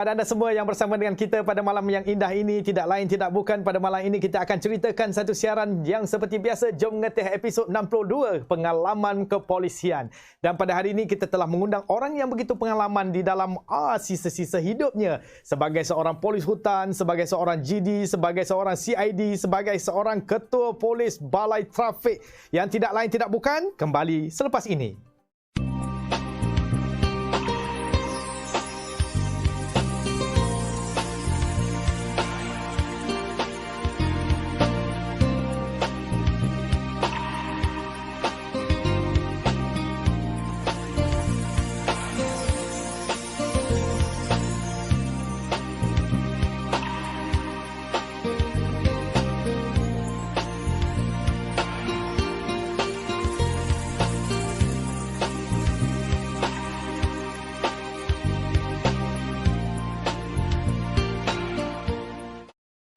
Pada anda semua yang bersama dengan kita pada malam yang indah ini, tidak lain tidak bukan pada malam ini kita akan ceritakan satu siaran yang seperti biasa. Jom mengetih episod 62 pengalaman kepolisian. Dan pada hari ini kita telah mengundang orang yang begitu pengalaman di dalam sisa-sisa hidupnya sebagai seorang polis hutan, sebagai seorang GD, sebagai seorang CID, sebagai seorang ketua polis balai trafik yang tidak lain tidak bukan kembali selepas ini.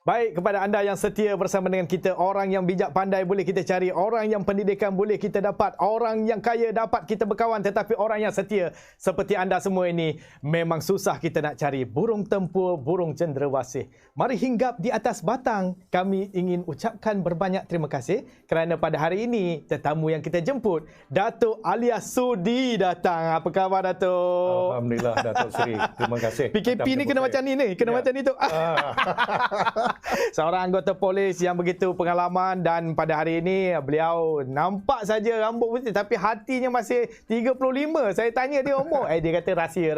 Baik, kepada anda yang setia bersama dengan kita, orang yang bijak pandai boleh kita cari, orang yang pendidikan boleh kita dapat, orang yang kaya dapat kita berkawan, tetapi orang yang setia seperti anda semua ini memang susah kita nak cari. Burung tempur, burung cenderawasih. Mari hinggap di atas batang. Kami ingin ucapkan berbanyak terima kasih kerana pada hari ini tetamu yang kita jemput, Datuk alias Sudi datang. Apa khabar, Datuk? Alhamdulillah, Datuk Seri. Terima kasih. PKP ni kena macam ni, kena macam ni tu. Seorang anggota polis yang begitu pengalaman dan pada hari ini beliau nampak saja rambut putih tapi hatinya masih 35. Saya tanya dia umur, dia kata rahsia.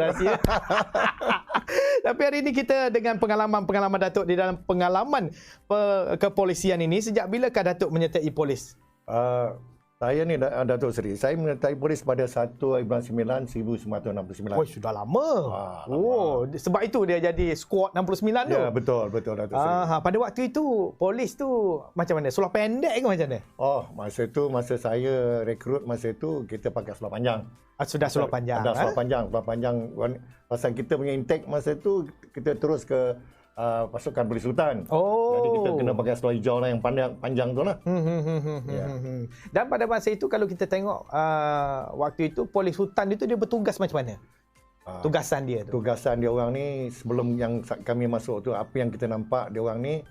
Tapi hari ini kita dengan pengalaman Datuk di dalam pengalaman kepolisian ini, sejak bilakah Datuk menyertai polis? Saya ni Datuk Seri. Saya menyertai polis pada 1 Bulan 9 1969. Oh, sudah lama. Lama. Sebab itu dia jadi skuad 69 tu. Ya, betul Datuk Seri. Pada waktu itu polis tu macam mana? Seluar pendek ke macam mana? Oh, masa saya rekrut itu kita pakai seluar panjang. Sudah seluar panjang. Ada seluar panjang. Pasal kita punya intake masa itu kita terus ke pasukan polis hutan. Jadi kita kena pakai seluar hijau lah yang panjang tu lah. Dan pada masa itu kalau kita tengok waktu itu polis hutan itu dia bertugas macam mana? Tugasan dia tu. Tugasan dia orang ni sebelum yang kami masuk tu, apa yang kita nampak dia orang ni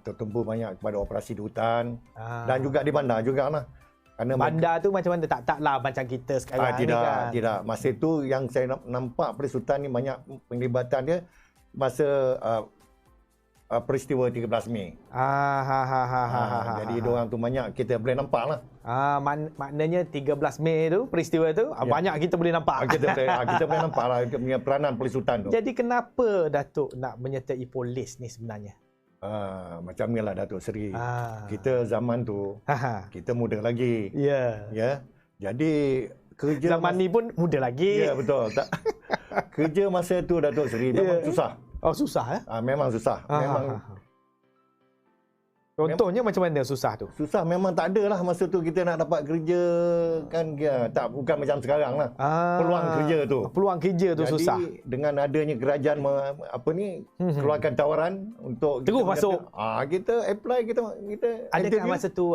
tertumpu banyak kepada operasi di hutan dan juga di bandar jugalah. Kerana bandar tu macam mana? Taklah macam kita sekarang ni kan. Tidak. Masa itu yang saya nampak polis hutan ni banyak penglibatan dia masa peristiwa 13 Mei. Jadi diorang tu banyak kita boleh nampak lah. Maknanya 13 Mei tu, peristiwa tu, banyak kita boleh nampak. Kita boleh nampak lah punya peranan polis hutan tu. Jadi kenapa Datuk nak menyertai polis ni sebenarnya? Macam ni lah Datuk Seri. Kita zaman tu, kita muda lagi. Ya. Jadi kerja zaman ni pun muda lagi. Ya, betul. Kerja masa tu Datuk Seri memang susah. Oh, susah memang susah. Contohnya macam mana susah tu? Susah memang tak ada lah masa tu kita nak dapat kerja kan, bukan macam sekarang lah. Peluang kerja tu. Peluang kerja tu jadi, susah. Dengan adanya kerajaan keluarkan tawaran untuk terus masuk. Kita apply kita adakah interview. masa tu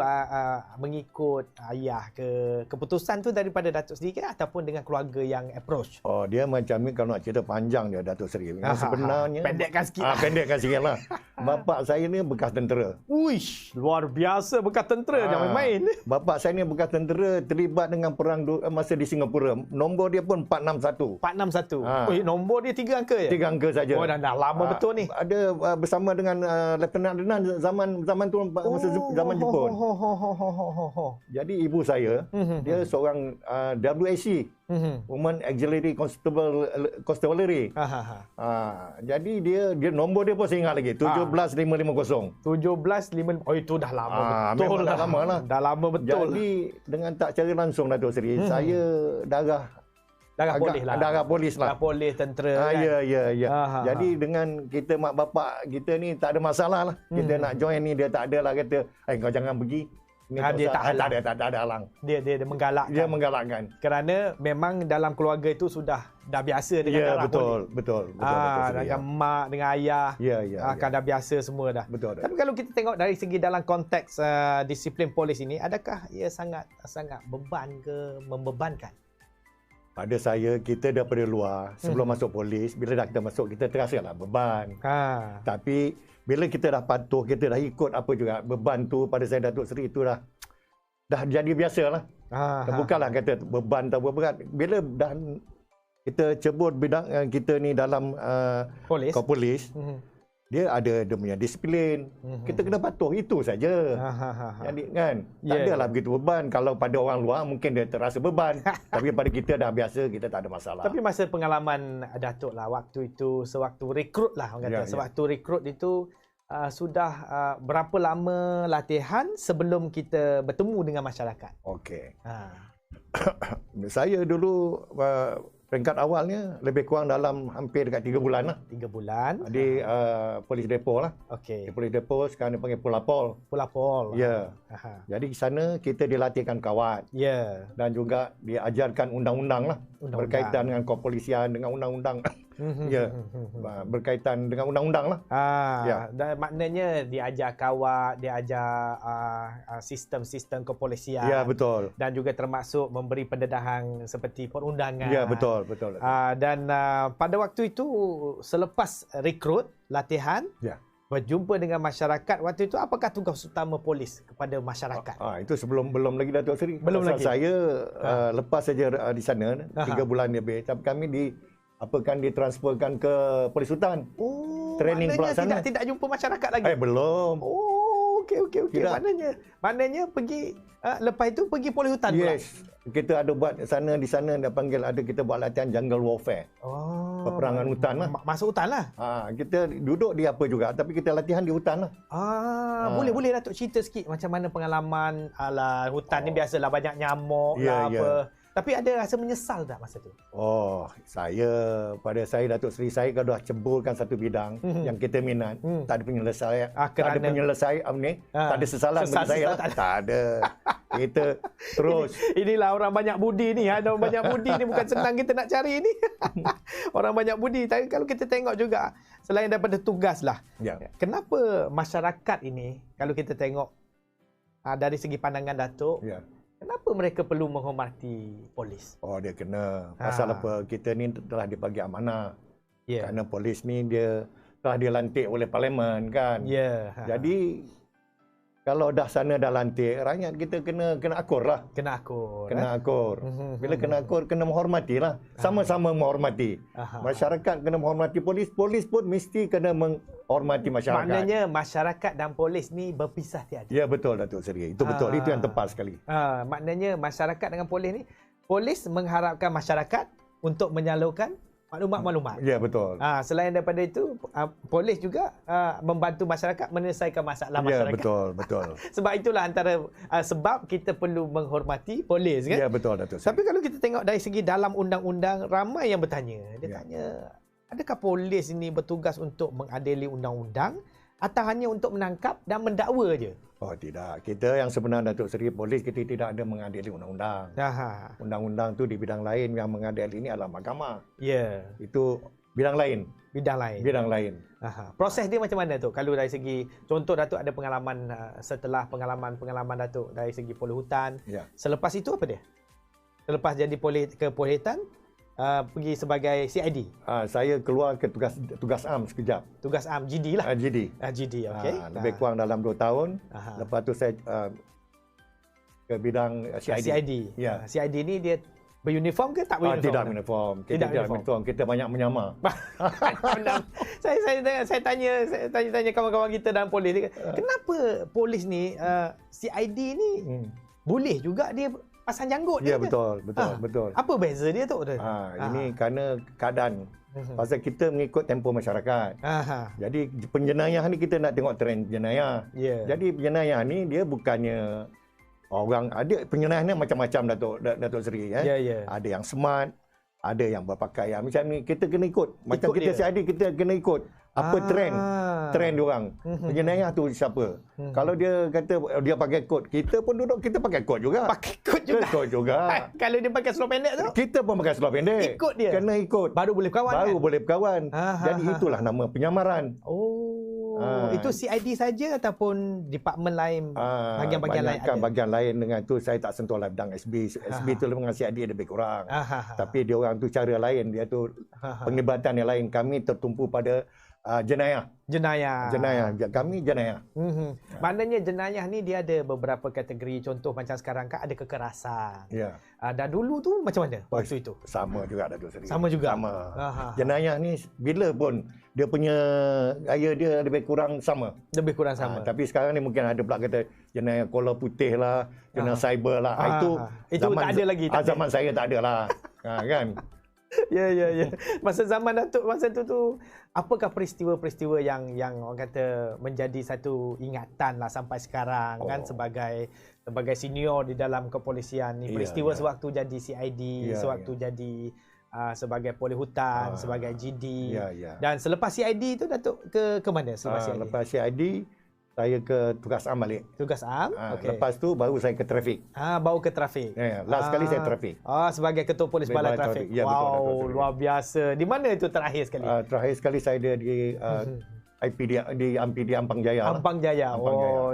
mengikut ayah ke keputusan tu daripada Datuk sendiri ke ataupun dengan keluarga yang approach? Oh, dia macam ni kalau nak cerita panjang dia Datuk Seri. Sebenarnya pendekkan sikit. Pendekkan sikit lah. Bapak saya ni bekas tentera. Uish, luar biasa bekas tentera, jangan main. Bapak saya ni bekas tentera, terlibat dengan perang masa di Singapura. Nombor dia pun 461. 461. Nombor dia 3 angka ya? 3 angka saja. Oh, dah lama betul ni. Ada bersama dengan Lieutenant Adnan zaman tu masa zaman Jepun. Jadi ibu saya, dia seorang WAC. Women Auxiliary Constabulary. Jadi dia nombor dia pun saya ingat lagi, 17550. 17550. Oh, itu dah lama betul lah. Dah lama lah. Dah lama betul. Jadi dengan tak cara langsung Datuk Seri, saya darah polis lah. Darah polis lah. Darah polis tentera kan. Ya. Jadi dengan kita mak bapak kita ni tak ada masalah lah. Kita nak join ni dia tak ada lah kata, kau jangan pergi. Dia tak ada halang. Dia menggalakkan. Dia menggalakkan. Kerana memang dalam keluarga itu sudah dah biasa dengan darah polis. Betul. Dengan mak, dengan ayah. Kan dah biasa semua dah. Betul. Tapi kalau kita tengok dari segi dalam konteks disiplin polis ini, adakah ia sangat beban ke membebankan? Pada saya, kita daripada luar, sebelum masuk polis, bila dah kita masuk, kita terasalah beban. Tapi bila kita dah patuh, kita dah ikut apa juga, beban tu pada saya Datuk Seri itu dah jadi biasa lah. Bukanlah kata beban atau berat. Bila dah kita cebur bidang kita ni dalam polis, dia ada dia punya disiplin. Kita kena patuh, itu saja. Jadi kan, tak adalah begitu beban. Kalau pada orang luar mungkin dia terasa beban. Tapi pada kita dah biasa, kita tak ada masalah. Tapi masa pengalaman Datuk lah, waktu itu, sewaktu rekrut lah orang kata. Sewaktu rekrut itu, sudah berapa lama latihan sebelum kita bertemu dengan masyarakat? Okey. Saya dulu peringkat awalnya lebih kurang dalam hampir dekat 3 bulan lah. 3 bulan. Di polis depo lah. Okey. Di polis depo sekarang dipanggil Pulapol. Pulapol. Ya. Jadi di sana kita dilatihkan kawat. Ya. Dan juga diajarkan undang-undang lah. Berkaitan dengan kepolisian, dengan undang-undang. Ya. Berkaitan dengan undang-undang lah. Dan maknanya diajar kawat, diajar sistem-sistem kepolisian. Ya, betul. Dan juga termasuk memberi pendedahan seperti perundangan. Ya, betul. Dan pada waktu itu, selepas rekrut, latihan, berjumpa dengan masyarakat, waktu itu apakah tugas utama polis kepada masyarakat? Itu belum lagi Datuk Seri. Belum lagi. Saya lepas saja di sana 3 bulan lebih, tapi kami ditransferkan ke polis hutan. Training pelaksana. Tidak jumpa masyarakat lagi. Belum. Okey. Maknanya pergi lepas itu pergi polis hutan pula. Yes. Kita ada buat di sana dia panggil, kita buat latihan jungle warfare. Peperangan hutan lah. Masuk hutan lah. Kita duduk di apa juga, tapi kita latihan di hutan lah. Boleh Datuk cerita sikit macam mana pengalaman hutan ni, biasalah banyak nyamuk apa. Tapi ada rasa menyesal tak masa tu? Pada saya Datuk Seri, saya kalau dah ceburkan satu bidang yang kita minat, tak ada penyelesaian. Tak ada penyelesaian ni, tak ada sesalan bagi saya. Tak ada. Kita terus. Inilah orang banyak budi ni. Ada orang banyak budi ni, bukan senang kita nak cari ni. Orang banyak budi. Tapi kalau kita tengok juga, selain daripada tugas lah, kenapa masyarakat ini, kalau kita tengok dari segi pandangan Datuk, kenapa mereka perlu menghormati polis? Dia kena. Pasal apa? Kita ni telah dibagi amanah. Kerana polis ni dia telah dilantik oleh parlimen kan. Jadi kalau dah sana dah lantik, rakyat kita kena akur lah. Kena akur. Bila kena akur, kena menghormati lah. Sama-sama menghormati. Masyarakat kena menghormati polis. Polis pun mesti kena menghormati masyarakat. Maknanya masyarakat dan polis ni berpisah tiada. Ya, betul Datuk Seri. Itu betul. Itu yang tepat sekali. Maknanya masyarakat dengan polis ni, polis mengharapkan masyarakat untuk menyalurkan maklumat-maklumat. Ya, betul. Selain daripada itu, polis juga membantu masyarakat menyelesaikan masalah masyarakat. Ya, betul. Sebab itulah antara sebab kita perlu menghormati polis kan? Ya, betul Datuk Seri. Tapi kalau kita tengok dari segi dalam undang-undang, ramai yang bertanya. Dia tanya, adakah polis ini bertugas untuk mengadili undang-undang atau hanya untuk menangkap dan mendakwa je? Tidak. Kita yang sebenar Datuk Seri, polis kita tidak ada mengadili undang-undang. Undang-undang tu di bidang lain, yang mengadili ini adalah mahkamah. Itu bidang lain. Bidang lain. Proses dia macam mana tu? Kalau dari segi, contoh Datuk ada pengalaman setelah pengalaman Datuk dari segi polis hutan. Selepas itu apa dia? Selepas jadi ke polis hutan, pergi sebagai CID. Saya keluar ke tugas am sekejap. Tugas am GD lah. GD. Okey. Lebih kurang dalam 2 tahun. Lepas tu saya ke bidang CID. CID ni dia beruniform ke tak beruniform? Tidak uniform. Kita tidak uniform. Kita banyak menyamar. saya tanya kawan-kawan kita dalam polis. Kenapa polis ni CID ni boleh juga dia pasang janggut dia? Ya, betul. Apa beza dia tu? Ini kerana keadaan. Pasal kita mengikut tempoh masyarakat. Jadi penjenayah ni kita nak tengok trend jenayah. Jadi penjenayah ni dia bukannya orang, ada penjenayah ni macam-macam Datuk Seri. Ada yang smart, ada yang berpakaian macam ni, kita kena ikut. Macam kita CID, kita kena ikut apa trend diorang. Penjenayah tu siapa? Kalau dia kata dia pakai kod, kita pun duduk kita pakai kod juga. Kalau dia pakai seluar pendek tu, kita pun pakai seluar pendek. Ikut dia. Kena ikut. Baru boleh berkawan. Jadi itulah nama penyamaran. itu CID saja ataupun departmen lain, bahagian-bahagian lain ada? Bahagian lain dengan tu saya tak sentuh lah bidang SB. SB tu dengan CID lebih kurang. Tapi dia orang tu cara lain, dia tu penglibatan yang lain. Kami tertumpu pada jenayah. Kami jenayah. Maknanya jenayah ni dia ada beberapa kategori. Contoh macam sekarang kan ada kekerasan. Ya. Dan dulu tu macam mana waktu itu? Sama juga Datuk Seri. Sama juga. Sama. Jenayah ni bila pun dia punya gaya dia lebih kurang sama. Lebih kurang sama. Tapi sekarang ni mungkin ada pula kata jenayah kola putih lah, jenayah cyber lah. Itu zaman, tak ada lagi. Zaman saya tak ada lah. Kan? Ya. Masa zaman Datuk masa tu apakah peristiwa-peristiwa yang orang kata menjadi satu ingatan lah sampai sekarang kan sebagai senior di dalam kepolisian ni, peristiwa sewaktu jadi CID, sewaktu jadi sebagai polis hutan, sebagai GD. Dan selepas CID tu Datuk ke mana selepas CID? Lepas CID saya ke tugas am balik. Tugas am? Okay. Lepas tu baru saya ke trafik. Baru ke trafik. Last kali saya trafik. Sebagai ketua polis balai trafik. Ya, wow, betul, luar biasa. Di mana itu terakhir sekali? Terakhir sekali saya ada di IPD di Ampidi Ampang Jaya. Ampang Jaya.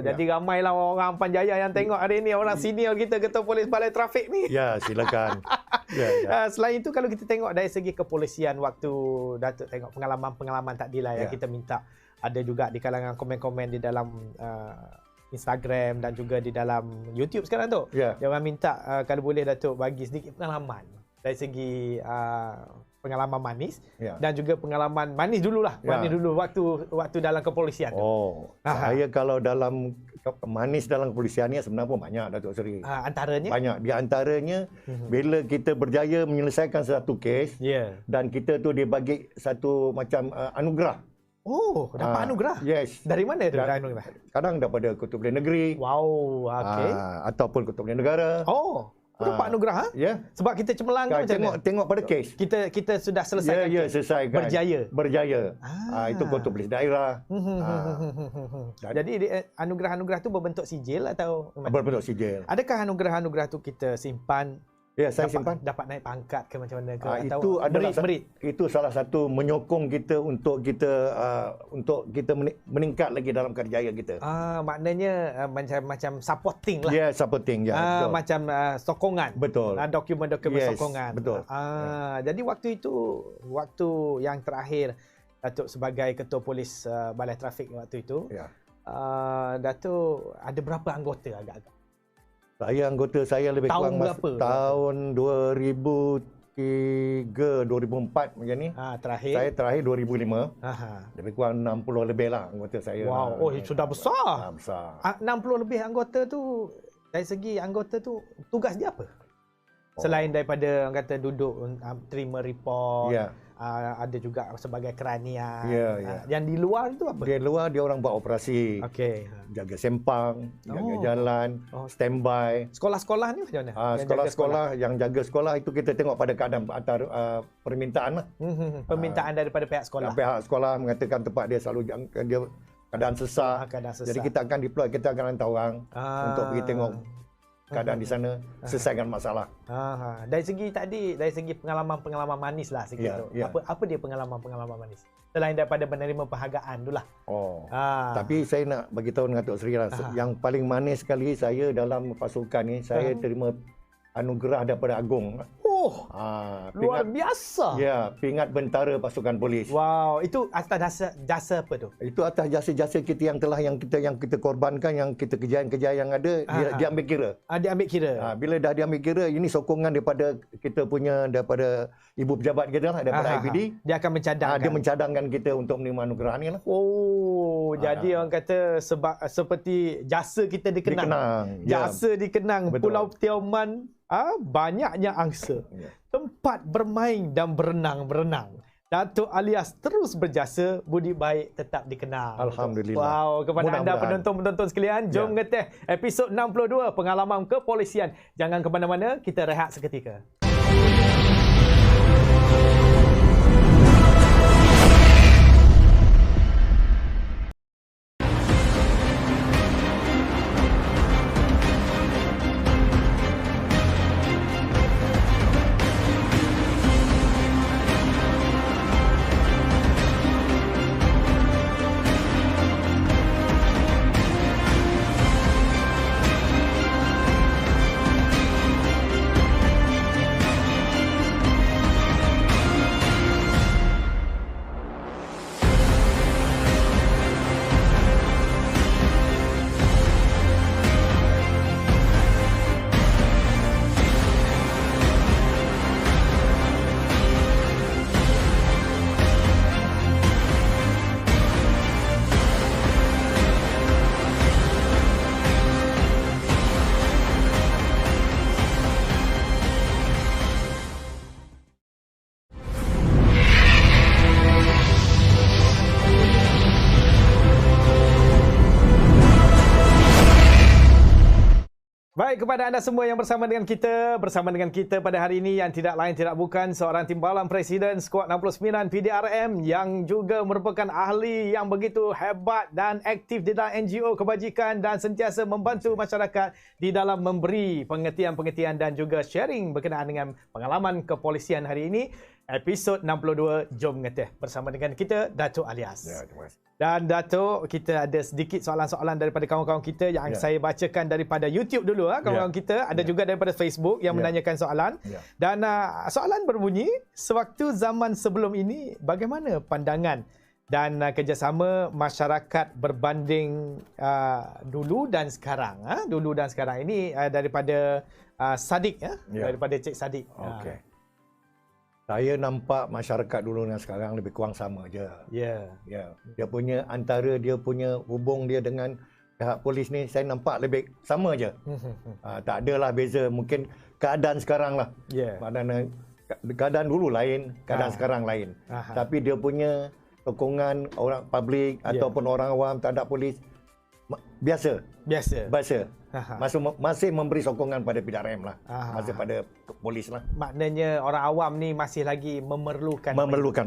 Jadi ramailah orang Ampang Jaya yang tengok hari ni, orang senior kita ketua polis balai trafik ni. Ya, silakan. Selain itu kalau kita tengok dari segi kepolisian waktu Datuk tengok pengalaman-pengalaman tadilah yang kita minta, ada juga di kalangan komen-komen di dalam Instagram dan juga di dalam YouTube sekarang tu. Dia orang minta kalau boleh Datuk bagi sedikit pengalaman dari segi pengalaman manis dan juga pengalaman manis dululah. Manis dulu waktu dalam kepolisian tu. Saya kalau dalam manis dalam kepolisian ni sebenarnya pun banyak Datuk Seri. Antaranya? Banyak. Di antaranya bila kita berjaya menyelesaikan satu kes dan kita tu dibagi satu macam anugerah. Dapat anugerah? Yes. Dari mana tu anugerah? Kadang daripada Ketua Polis Negeri. Wow, okey. Ataupun Ketua Polis Negara. Dapat anugerah? Sebab kita cemerlang kan macam mana? Tengok pada kes. Kita sudah selesaikan kes. Selesaikan. Berjaya. Itu Ketua Polis Daerah. Jadi anugerah-anugerah tu berbentuk sijil atau? Berbentuk sijil. Adakah anugerah-anugerah tu kita simpan? Ya, saya simpan. Dapat naik pangkat ke macam mana ke? Itu adalah itu salah satu menyokong kita untuk kita meningkat lagi dalam kerjaya kita. Maknanya macam supporting lah. Ya, supporting betul. Macam sokongan. Betul. Dokumen-dokumen sokongan. Betul. Jadi waktu yang terakhir Datuk sebagai ketua polis balai trafik waktu itu. Datuk ada berapa anggota agak-agak? Anggota saya lebih kurang tahun 2003, 2004 macam ni. Terakhir? Saya terakhir 2005. Lebih kurang 60 lebih lah anggota saya. Wow, sudah besar. Besar. 60 lebih anggota tu, dari segi anggota tu, tugas dia apa? Selain daripada orang kata duduk terima report, ada juga sebagai keranian. Yang di luar tu apa? Di luar dia orang buat operasi. Jaga sempang, jaga jalan, standby. Sekolah-sekolah ni macam mana? Sekolah-sekolah yang jaga sekolah itu kita tengok pada keadaan permintaan lah. Permintaan daripada pihak sekolah. Pihak sekolah mengatakan tempat dia selalu dia keadaan sesak. Jadi kita akan deploy, kita akan hantar orang untuk pergi tengok keadaan di sana, selesaikan masalah. Dari segi pengalaman-pengalaman manis lah sikit tu. Apa dia pengalaman-pengalaman manis? Selain daripada menerima penghargaan tu lah. Tapi saya nak bagi tahu dengan Tok Sri lah, yang paling manis sekali saya dalam pasukan ni, saya terima anugerah daripada Agong. Luar biasa. Ya, pingat bentara pasukan polis. Wow, itu atas jasa apa tu? Itu atas jasa-jasa kita yang kita korbankan, yang kita kejayaan-kejayaan yang ada, dia ambil kira. Dia ambil kira. Bila dah dia ambil kira, ini sokongan daripada kita punya, daripada ibu pejabat kita lah, daripada IPD. Dia akan mencadangkan. Dia mencadangkan kita untuk menerima anugerah ni lah. Jadi orang kata seperti jasa kita dikenang. Jasa dikenang. Betul. Pulau Tioman, banyaknya angsa. Tempat bermain dan berenang. Datuk Alias terus berjasa, budi baik tetap dikenal. Alhamdulillah. Wow, kepada anda penonton-penonton sekalian, jom ngeteh episod 62 pengalaman kepolisian. Jangan ke mana-mana, kita rehat seketika. Baik, kepada anda semua yang bersama dengan kita pada hari ini yang tidak lain tidak bukan seorang timbalan Presiden Skuad 69 PDRM yang juga merupakan ahli yang begitu hebat dan aktif di dalam NGO kebajikan dan sentiasa membantu masyarakat di dalam memberi pengertian-pengertian dan juga sharing berkenaan dengan pengalaman kepolisian hari ini. Episod 62 Jom Ngeteh bersama dengan kita Datuk Alias. Ya, terima kasih. Dan Datuk, kita ada sedikit soalan-soalan daripada kawan-kawan kita yang saya bacakan daripada YouTube dulu kawan-kawan kita, ada juga daripada Facebook yang menanyakan soalan. Dan soalan berbunyi, sewaktu zaman sebelum ini bagaimana pandangan dan kerjasama masyarakat berbanding dulu dan sekarang? Dulu dan sekarang ini daripada Sadiq daripada Cik Sadiq. Okey. Saya nampak masyarakat dulu dan sekarang lebih kurang sama je. Ya. Dia punya hubung dia dengan pihak polis ni saya nampak lebih sama je. Tak adalah beza, mungkin keadaan sekarang lah. Keadaan dulu lain, keadaan sekarang lain. Tapi dia punya sokongan orang publik ataupun orang awam terhadap polis biasa. Masih memberi sokongan pada PDRM lah. Masih pada polis lah. Maknanya orang awam ni masih lagi memerlukan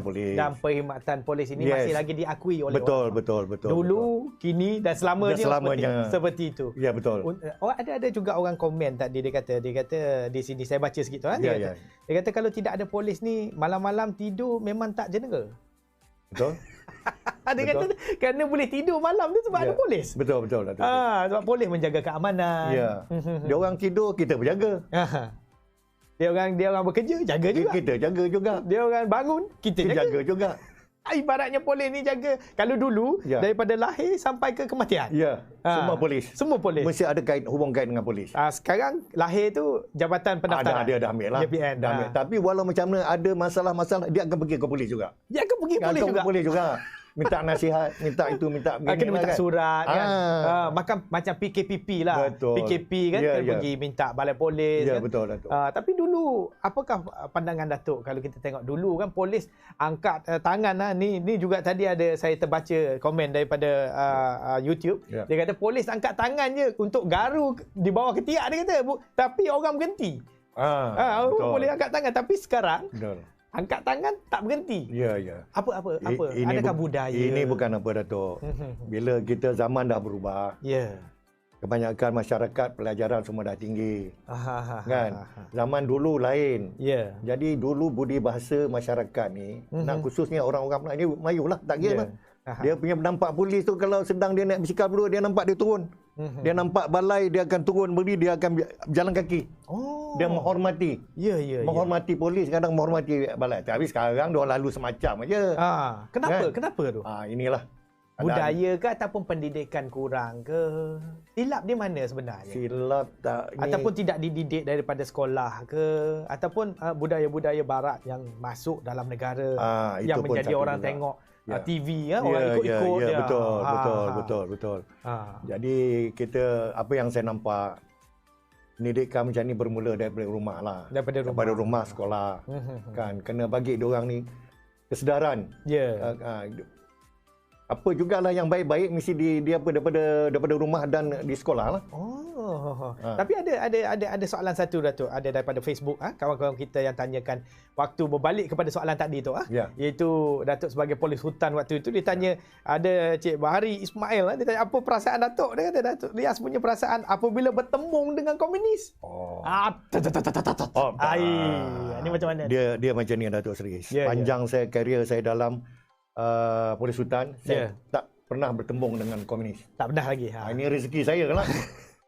polis. Dan perkhidmatan polis ini masih lagi diakui oleh orang. Betul. Dulu, kini dan selamanya seperti itu. Ya, betul. Ada juga orang komen tadi, dia kata di sini saya baca sikit tu. Dia kata kalau tidak ada polis ni malam-malam tidur memang tak jenera. Betul. Dia kata kerana boleh tidur malam tu sebab ada polis. Betul. Sebab polis menjaga keamanan. Dia orang tidur, kita berjaga. Dia orang bekerja, jaga juga. Kita jaga juga. Dia orang bangun, kita jaga juga. Ibaratnya polis ni jaga. Kalau dulu daripada lahir sampai ke kematian. Semua polis. Mesti ada hubung kait dengan polis. Sekarang lahir tu jabatan pendaftaran. Ada ambil lah. JPN. Tapi walau macam mana ada masalah-masalah, dia akan pergi ke polis juga. Polis juga. Minta nasihat, minta itu, minta begini. Kena minta surat kan. Macam PKPP lah. Betul. PKP kan kena pergi minta balai polis kan. Betul. Tapi dulu apakah pandangan Datuk kalau kita tengok dulu kan polis angkat tangan ni juga tadi ada saya terbaca komen daripada YouTube. Dia kata polis angkat tangan je untuk garu di bawah ketiak dia kata. Tapi orang berhenti. Boleh angkat tangan tapi sekarang angkat tangan tak berhenti. Ya. Apa? Adakah budaya? Ini bukan apa, Datuk. Bila kita zaman dah berubah. Kebanyakan masyarakat pelajaran semua dah tinggi. Kan? Zaman dulu lain. Jadi dulu budi bahasa masyarakat ni, khususnya orang-orang Melayu lah, tak kira lah. Dia punya nampak polis tu kalau sedang dia naik basikal dulu, dia nampak dia turun. Dia nampak balai, dia akan turun beri, dia akan jalan kaki. Dia menghormati. Menghormati polis, kadang menghormati balai. Tapi sekarang dia lalu semacam aja. Kenapa tu? Inilah. Budaya ke ataupun pendidikan kurang ke? Silap di mana sebenarnya? Silap tak ni. Ataupun tidak dididik daripada sekolah ke? Ataupun budaya-budaya barat yang masuk dalam negara yang menjadi orang juga tengok TV orang ikut-ikut dia. Betul. Jadi kita, apa yang saya nampak, pendidikan macam ni bermula daripada rumah lah. Daripada rumah sekolah. Kan kena bagi diorang ni kesedaran. Apa jugalah yang baik-baik mesti daripada rumah dan di sekolah lah. Tapi ada soalan satu, Datuk, ada daripada Facebook kawan-kawan kita yang tanyakan waktu berbalik kepada soalan tadi tu iaitu Datuk sebagai polis hutan waktu itu dia tanya, ada Cik Bahari Ismail dia tanya apa perasaan Datuk. Dia kata Datuk Lias punya perasaan apabila bertembung dengan komunis. Ini macam mana? Dia macam ni, Datuk Seri. Panjang karier saya dalam polis hutan, saya tak pernah bertembung dengan komunis. Tak pernah lagi. Ini rezeki saya lah.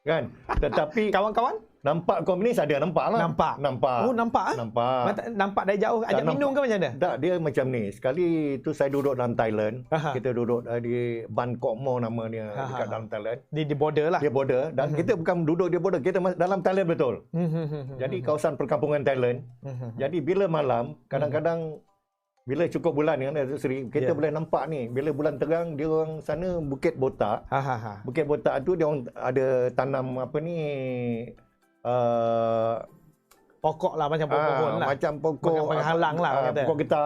Kan? Tetapi kawan-kawan nampak komunis ada nampak lah. Nampak. Nampak dari jauh. Ajak minum ke macam mana? Tak, dia macam ni. Sekali tu saya duduk dalam Thailand. Kita duduk di Bangkok Mall nama dia, dekat dalam Thailand. Di border lah. Di border, dan kita bukan duduk di border, kita dalam Thailand betul. Jadi kawasan perkampungan Thailand. Jadi bila malam, kadang-kadang bila cukup bulan kan, Seri, kita boleh nampak ni, bila bulan terang, dia orang sana Bukit Botak. Bukit Botak tu dia orang ada tanam apa ni, pokok lah, macam pohon lah. Macam pokok penghalang lah.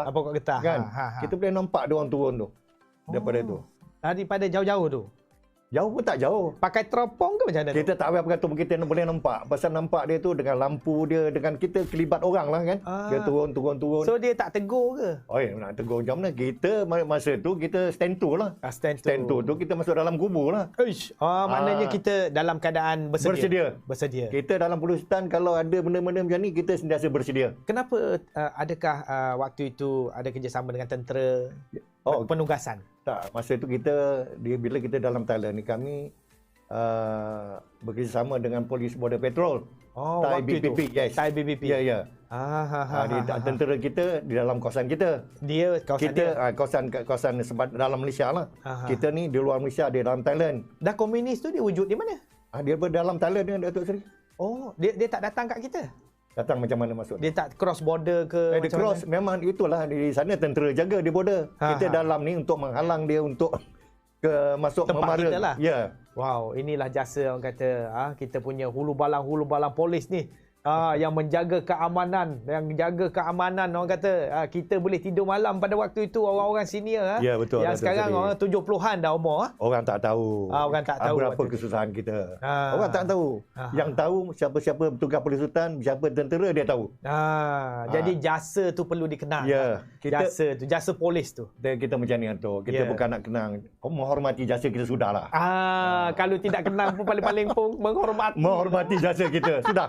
Pokok getah. Kan? Kita boleh nampak dia orang turun tu. Daripada tu. Daripada jauh-jauh tu. Jauh pun tak jauh. Pakai teropong ke macam mana? Kita tak payah pakai tu, kita boleh nampak. Pasal nampak dia tu dengan lampu dia, dengan kita kelibat orang lah kan. Dia turun. So dia tak tegur ke? Oh ya, nak tegur macam mana? Kita masa tu kita stand to lah. Stand to tu kita masuk dalam kubur lah. Maknanya kita dalam keadaan bersedia. Kita dalam polis hutan kalau ada benda-benda macam ni, kita sentiasa bersedia. Kenapa adakah waktu itu ada kerjasama dengan tentera? Penugasan? Tak, masa tu bila kita dalam Thailand ni, kami bekerjasama dengan Polis Border Patrol. Thai BPP, yes. Thai BPP. Ya. Tentera kita di dalam kawasan kita. Kawasan sebab dalam Malaysia lah. Kita ni di luar Malaysia, di dalam Thailand. Dah komunis tu dia wujud di mana? Dia berdalam Thailand dengan Datuk Seri. Dia tak datang kat kita? Datang macam mana maksud? Dia tak cross border ke? Dia cross, memang itulah di sana tentera jaga di border. Kita dalam ni untuk menghalang dia untuk masuk tempat memara. Kita lah. Ya. Wow, inilah jasa orang kata kita punya hulu balang polis ni. Yang menjaga keamanan, orang kata kita boleh tidur malam pada waktu itu orang-orang senior. Ya, betul. Yang sekarang orang 70-an dah umur. Orang tak tahu. Orang tak tahu berapa kesusahan kita. Orang tak tahu. Yang tahu siapa-siapa petugas polis hutan, siapa tentera dia tahu. Jadi jasa tu perlu dikenang. Ya, jasa polis tu. Kita macam ni tu. Kita bukan nak kenang, menghormati jasa kita sudahlah. Kalau tidak kenang pun paling-paling pun menghormati jasa kita. Sudah.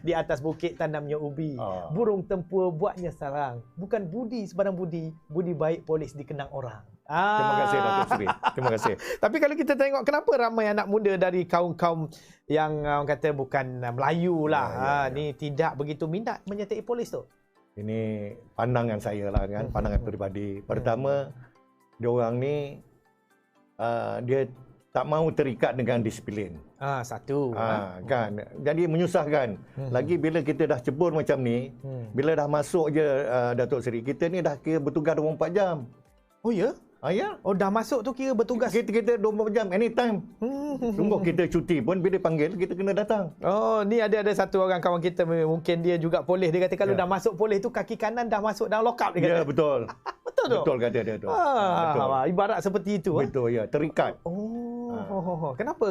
Di atas bukit tanamnya ubi, burung tempur buatnya sarang. Bukan budi sebarang budi baik polis dikenang orang. Terima kasih Datuk Seri. Terima kasih. Tapi kalau kita tengok kenapa ramai anak muda dari kaum-kaum yang orang kata bukan Melayu lah, ni tidak begitu minat menyertai polis tu? Ini pandangan saya lah kan, pandangan peribadi. Pertama, diorang ni dia tak mahu terikat dengan disiplin. Satu. Kan. Jadi menyusahkan. Lagi bila kita dah cebur macam ni, bila dah masuk je Datuk Seri, kita ni dah kira bertugas 24 jam. Oh ya? Ya. Dah masuk tu kira bertugas. Kita 24 jam anytime. Sungguh kita cuti pun bila panggil kita kena datang. Ni ada satu orang kawan kita, mungkin dia juga polis. Dia kata kalau dah masuk polis tu kaki kanan dah masuk dalam lockup dia kata. Ya, betul. Betul tu? Betul kata dia tu. Betul. Ibarat seperti itu. Betul ya, terikat. Kenapa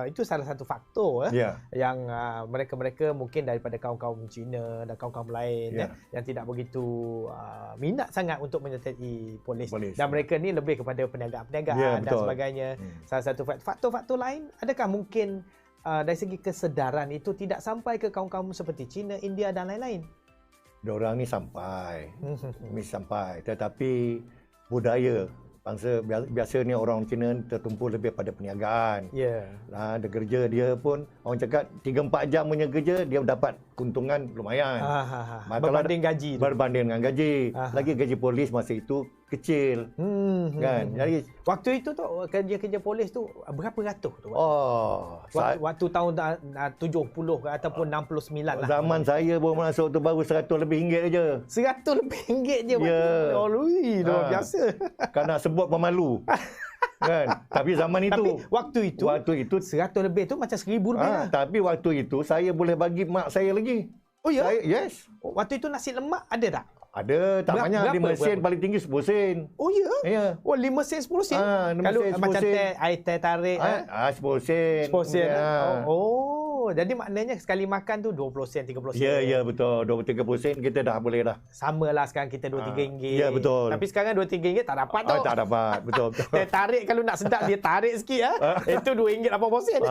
itu salah satu faktor yang mereka mungkin daripada kaum-kaum Cina dan kaum-kaum lain yang tidak begitu minat sangat untuk menyertai polis. Dan mereka ni lebih kepada perniagaan dan sebagainya. Salah satu faktor-faktor lain, adakah mungkin dari segi kesedaran itu tidak sampai ke kaum-kaum seperti Cina, India dan lain-lain? Diorang ni sampai. Tetapi budaya bangsa biasanya orang Cina tertumpu lebih pada perniagaan. Dia kerja dia pun orang cakap 3-4 jam punya kerja dia dapat keuntungan lumayan. Berbanding dengan gaji. Lagi gaji polis masa itu kecil. Kan. Jadi waktu itu tu kerja polis tu berapa ratus tu? Waktu tahun 70 ataupun 69 lah. Zaman saya baru masuk tu baru RM100 aja. RM100 je waktu. Luar biasa. Kan nak sebut pemalu. Kan? Tapi zaman itu. Tapi waktu itu RM100 tu macam RM1,000 lah. Tapi waktu itu saya boleh bagi mak saya lagi. Oh ya? Yes. Waktu itu nasi lemak ada tak? Ada, tak banyak. 5 sen paling tinggi 10 sen. Oh ya? Ya. 5 sen 10 sen? 5 Kalau sen, 10 macam sen. air teh tarik 10 sen. 10 sen. Jadi maknanya sekali makan tu 20 sen, 30 sen. Ya, betul. 20-30 sen kita dah boleh dah. Sama lah sekarang kita RM2-3. Ya, betul. Tapi sekarang RM2-3 tak dapat tu. Tak dapat, betul. Teh tarik kalau nak sedap dia tarik sikit. Itu RM2.80.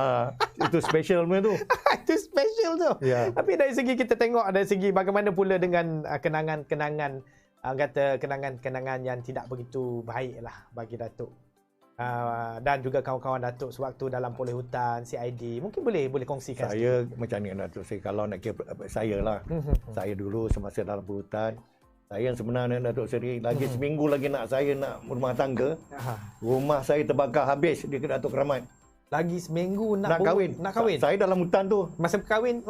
Itu special punya tu. Itu special tu. Ya. Tapi dari segi kita tengok, dari segi bagaimana pula dengan kenangan-kenangan, kata kenangan-kenangan yang tidak begitu baik lah bagi Datuk. Dan juga kawan-kawan Datuk sewaktu dalam polis hutan, CID, mungkin boleh kongsikan saya sikit. Macam ni Datuk, kalau nak kira saya lah, saya dulu semasa dalam polis hutan, saya yang sebenarnya Datuk Seri, lagi seminggu lagi saya nak rumah tangga, rumah saya terbakar habis di Datuk Keramat. Lagi seminggu nak kahwin. Saya dalam hutan tu. Masa kahwin,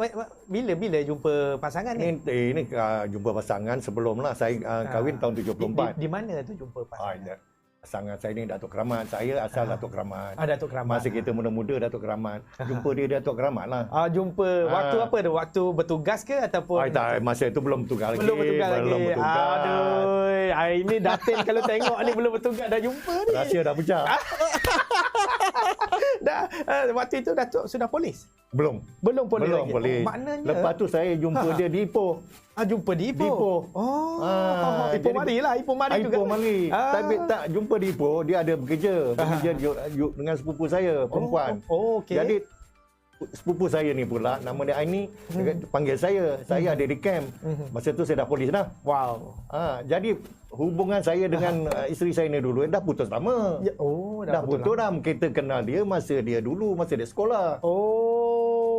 bila jumpa pasangan ni? Ini jumpa pasangan sebelum lah. Saya kahwin tahun 74. Di mana tu jumpa pasangan? pasangan saya ni Datuk Keramat. Saya asal Datuk Keramat. Datuk Keramat. Masa kita muda-muda Datuk Keramat. Jumpa dia Datuk Keramat lah. Jumpa. Waktu apa tu? Waktu bertugas ke ataupun? Tak, masa itu belum bertugas lagi. Belum bertugas lagi. Belum bertugas. Aduh, ini Datin kalau tengok ni belum bertugas dah jumpa ni. Rahsia dah pecah. Waktu itu Datuk sudah polis? Belum Polis lagi. polis. Maknanya Lepas tu saya jumpa dia di Ipoh. jumpa di Ipoh. Ipoh jadi- Mari lah. Ipoh Mari juga. Ipoh Mari. Tapi tak jumpa di Ipoh, dia ada bekerja dengan sepupu saya, perempuan. Okey. Jadi sepupu saya ni pula, nama dia Aini, dia panggil saya. Saya ada di camp. Masa tu saya dah polis dah. Wow. Jadi hubungan saya dengan isteri saya ni dulu dah putus lama. Ya, dah putus dah. Kita kenal dia masa dia sekolah.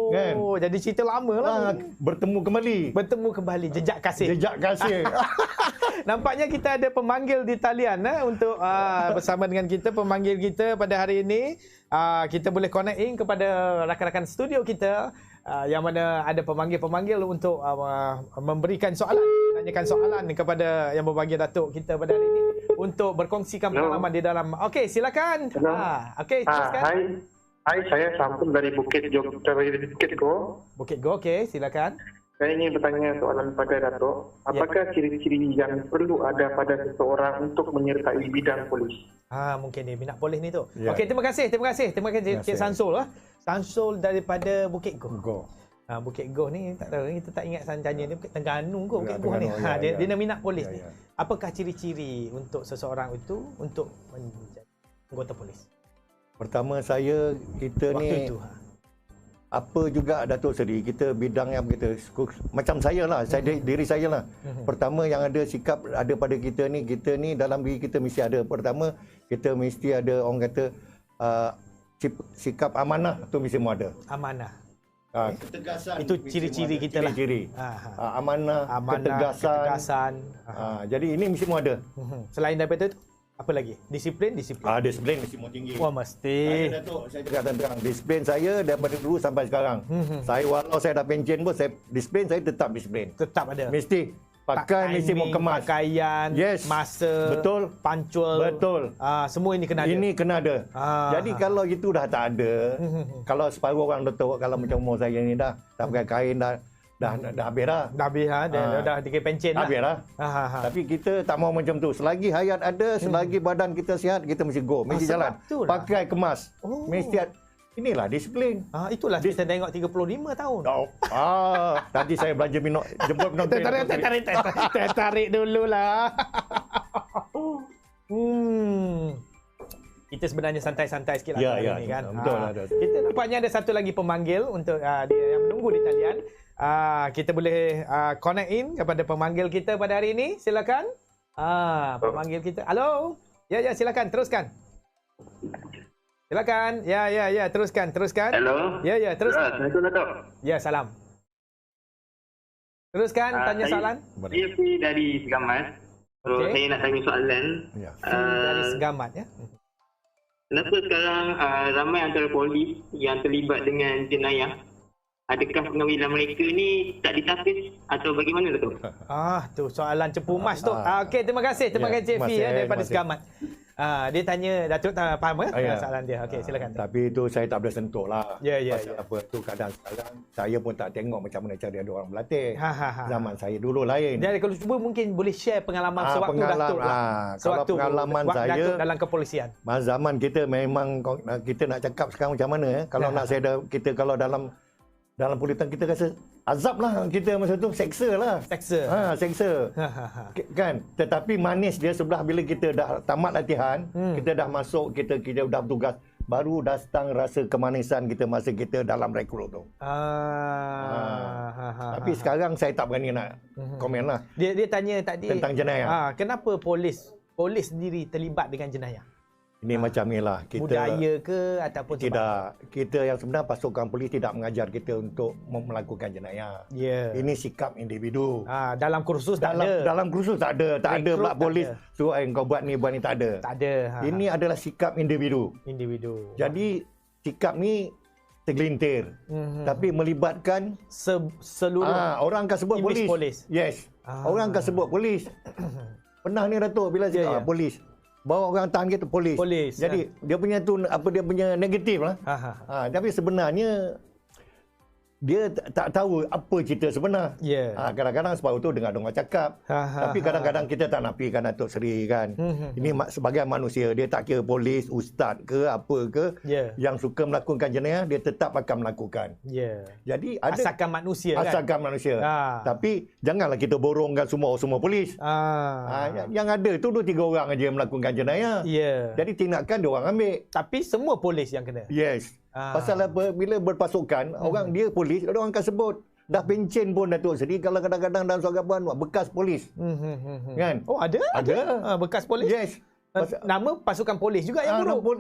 Kan? Jadi cerita lama lah. Bertemu kembali. Jejak kasih. Jejak kasih. Nampaknya kita ada pemanggil di talian untuk bersama dengan kita, pemanggil kita pada hari ini. Kita boleh connect in kepada rakan-rakan studio kita yang mana ada pemanggil-pemanggil untuk memberikan soalan, tanyakan soalan kepada yang berbahagia Datuk kita pada hari ini untuk berkongsikan pengalaman di dalam. Okey, silakan. Okey, teruskan. Hai, saya Sampul dari Bukit Go. Bukit Go, okey, silakan. Saya ingin bertanya soalan pada Datuk. Apakah ciri-ciri yang perlu ada pada seseorang untuk menyertai bidang polis? Mungkin dia minat polis ni tu. Ya. Okey, terima kasih Cik Sansul lah. Sansul daripada Bukit Go. Bukit Go ni tak tahu, kita tak ingat tanya dia Bukit Terengganu ke Bukit Go ni. Dia nak minat polis ni. Apakah ciri-ciri untuk seseorang itu untuk menjadi anggota polis? Pertama kita Waktu ni itu, apa juga Datuk Seri, kita bidang yang kita macam saya lah, diri saya lah. Pertama yang ada sikap ada pada kita ni dalam diri kita mesti ada. Pertama kita mesti ada orang kata sikap amanah tu mesti semua ada. Amanah. Ketegasan Itu ciri-ciri kita lah. Ciri-ciri. Amanah, ketegasan. Jadi ini mesti semua ada. Selain daripada itu, apa lagi? Disiplin. Disiplin mesti semua tinggi. Wah, mesti. Datuk, saya cakap terang, disiplin saya daripada dulu sampai sekarang. Saya walau saya dah pencen pun, disiplin saya tetap disiplin. Tetap ada. Mesti pakai, mesti mau kemas. Pakaian, masa, betul, pancul. Betul. Semua ini kena ada. Ini kena ada. Jadi kalau itu dah tak ada, kalau separuh orang Datuk, kalau macam umur saya ni dah pakai kain dah habis dah. Dah habis dah dikira pencen dah. Habis dah. Tapi kita tak mau macam tu. Selagi hayat ada, selagi badan kita sihat, kita mesti go, mesti jalan. Pakai kemas. Mesti inilah disiplin. Itulah kita tengok 35 tahun. Tadi saya belanja jemput penonton. Tarik dululah. Kita sebenarnya santai-santai sikit lah ni kan. Betul. Kita nampaknya ada satu lagi pemanggil untuk dia yang menunggu di talian. Kita boleh connect in kepada pemanggil kita pada hari ini. Silakan. Pemanggil kita. Halo. Ya, silakan teruskan. Silakan. Ya, teruskan. Hello. Ya, teruskan. Assalamualaikum Datuk. Ya, salam. Teruskan tanya soalan. Saya Fi dari Segamat. So, saya nak tanya soalan. Dari Segamat ya. Kenapa sekarang ramai antara polis yang terlibat dengan jenayah? Adakah pengawilan mereka ni tak ditapis atau bagaimana Datuk? Tu soalan cepu mas tu. Okey, terima kasih Cik Fi daripada Segamat. Dia tanya Datuk faham soalan dia. Okey, silakan. Tapi itu saya tak boleh sentuh lah. Ya. Apa tu kadang sekarang saya pun tak tengok macam mana cara ada orang berlatih. Zaman saya dulu lain. Jadi kalau cuba mungkin boleh share pengalaman sewaktu Datuk lah. Kalau pengalaman saya Datuk dalam kepolisian. Zaman kita memang kita nak cakap sekarang macam mana kalau nak saya kita kalau dalam politik kita rasa azab lah kita masa tu, seksa lah. Seksa. Kan? Tetapi manis dia sebelah bila kita dah tamat latihan, kita dah masuk, kita dah bertugas, baru datang rasa kemanisan kita masa kita dalam rekrut tu. Tapi sekarang saya tak berani nak komen lah. Dia tanya tadi tentang jenayah. Kenapa polis sendiri terlibat dengan jenayah? Ini macam inilah kita budaya ke ataupun tidak sebab? Kita yang sebenarnya pasukan polis tidak mengajar kita untuk melakukan jenayah. Ini sikap individu. Dalam kursus dalam kursus tak ada pula polis suruh kau buat ni tak ada. Ini adalah sikap individu. Jadi sikap ni tergelintir tapi melibatkan seluruh orang akan sebut polis. Yes. Orang akan sebut polis. Pernah ni Datuk bila cakap polis. bawa orang tahan kita polis. Jadi dia punya tu apa dia punya negatif lah. Tapi sebenarnya dia tak tahu apa cerita sebenar. Kadang-kadang sebab itu dengar orang cakap. Tapi kadang-kadang kita tak nafikan Datuk Seri kan. Ini sebagai manusia, dia tak kira polis, ustaz ke apa ke, yang suka melakukan jenayah dia tetap akan melakukan. Jadi ada asalkan manusia kan. Asalkan manusia. Tapi janganlah kita borongkan semua polis. Yang ada tu 2-3 orang aja yang melakukan jenayah. Jadi tindakan dia orang ambil. Tapi semua polis yang kena. Pasal apa, bila berpasukan, orang dia polis, orang akan sebut dah pencen pun Datuk Seri kalau kadang-kadang dalam suara gaban bekas polis. Kan? Oh, ada? Bekas polis? Yes. Nama pasukan polis juga yang buruk.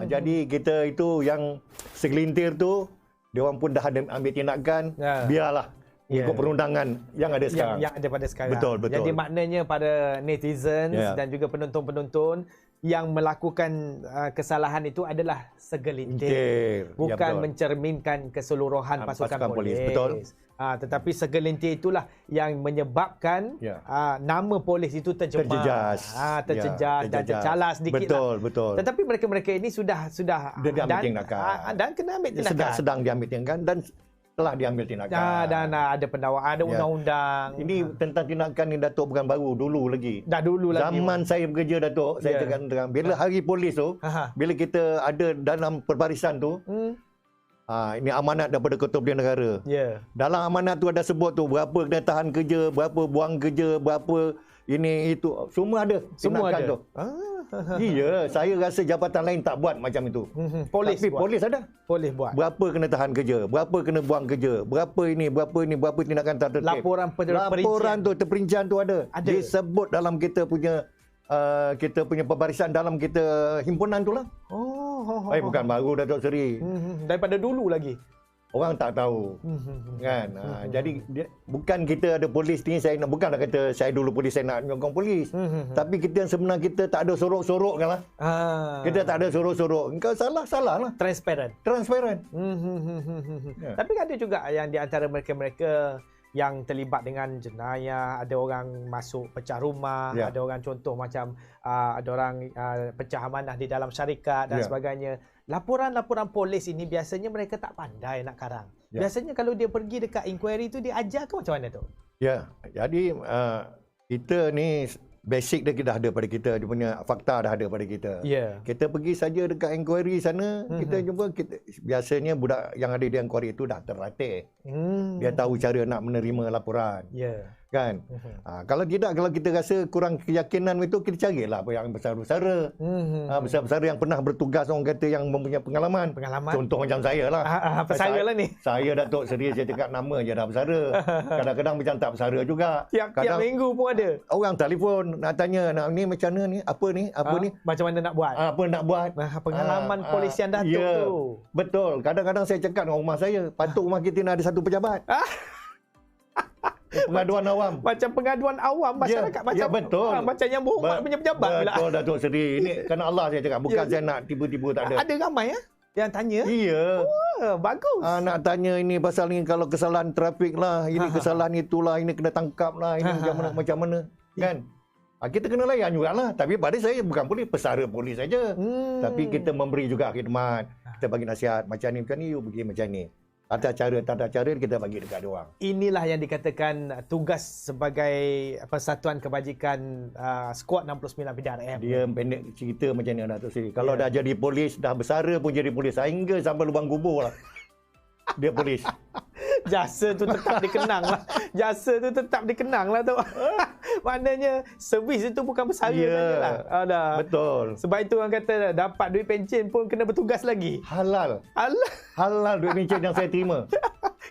Jadi kita itu yang segelintir tu, dia orang pun dah ada ambil tindakan, biarlah. Ikut perundangan yang ada sekarang. Yang ada pada sekarang. Betul. Jadi maknanya pada netizen dan juga penonton-penonton yang melakukan kesalahan itu adalah segelintir. Bukan mencerminkan keseluruhan pasukan polis. Betul. Tetapi segelintir itulah yang menyebabkan nama polis itu terjejas dan tercalar sedikit. Betul. Tetapi mereka-mereka ini sudah diambil tindakan. Dan kena ambil tindakan. Sedang diambil tindakan dan telah diambil tindakan. Dan ada pendakwaan, ada undang-undang. Ini tentang tindakan ni Datuk bukan baru, dulu lagi. Dah dulu lagi. Zaman saya bekerja Datuk, saya terang bila hari polis tu, bila kita ada dalam perbarisan tu, ini amanat daripada Ketua Pilihan Negara. Dalam amanat tu ada sebut tu berapa kena tahan kerja, berapa buang kerja, berapa ini itu, semua ada. Semua ada. Tu. Ya, saya rasa jabatan lain tak buat macam itu. Tapi polis ada. Polis buat. Berapa kena tahan kerja, berapa kena buang kerja, berapa tindakan tak tertib. Laporan tu terperincian tu ada. Disebut dalam kita punya perbarisan dalam kita himpunan tu lah. Bukan baru Datuk Seri. Daripada dulu lagi. Orang tak tahu. Kan? Jadi bukan kita ada polis ni, bukanlah kata saya dulu polis saya nak menyokong polis. Tapi kita yang sebenarnya kita tak ada sorok-sorok kan lah. Kita tak ada sorok-sorok. Engkau salah lah. Transparent. Tapi ada juga yang di antara mereka-mereka yang terlibat dengan jenayah, ada orang masuk pecah rumah, ada orang contoh macam ada orang pecah amanah di dalam syarikat dan sebagainya. Laporan-laporan polis ini biasanya mereka tak pandai nak karang. Biasanya kalau dia pergi dekat inquiry tu dia ajar ke macam mana tu? Jadi kita ni basic dia dah ada pada kita, dia punya fakta dah ada pada kita. Kita pergi saja dekat inquiry sana, kita jumpa biasanya budak yang ada di inquiry itu dah terlatih. Dia tahu cara nak menerima laporan. Kan? Kalau tidak, kalau kita rasa kurang keyakinan itu, kita carilah apa yang besar-besar. Besar-besar yang pernah bertugas, orang kata yang mempunyai pengalaman. Contoh macam saya lah. Pesara lah ni. Saya Datuk Seri, saya cakap nama je dah bersara. Kadang-kadang macam tak bersara juga. Tiap minggu pun ada. Orang telefon nak tanya, nak ni macam mana ni? Apa ni? Macam mana nak buat? Apa nak buat? Pengalaman polisian Datuk tu. Betul. Kadang-kadang saya cakap dengan rumah saya, patut rumah kita ni ada satu pejabat. Pengaduan awam. Macam pengaduan awam masyarakat. Betul. Macam yang berhormat punya pejabat pula. Betul Datuk Seri. Ini kerana Allah saya cakap. Bukan saya nak tiba-tiba tak ada. Ada ramai yang tanya? Bagus. Nak tanya ini pasal ni, kalau kesalahan trafik lah, ini kesalahan itulah, ini kena tangkap lah, ini macam mana. Kan? Kita kena layan jugalah. Tapi pada saya bukan polis, pesara polis saja. Tapi kita memberi juga khidmat. Kita bagi nasihat. Macam ni, you pergi macam ni. Tata cara kita bagi dekat dia orang. Inilah yang dikatakan tugas sebagai Persatuan Kebajikan Skuad 69 PDRM. Dia pendek cerita macam ni Datuk Seri. Kalau dah jadi polis, dah bersara pun jadi polis. Sehingga sampai lubang kubur lah. Dia polis. Jasa tu tetap dikenang lah tu. Maknanya servis itu bukan bersara sajalah. Betul. Sebab itu orang kata dapat duit pencen pun kena bertugas lagi. Halal duit pencen yang saya terima.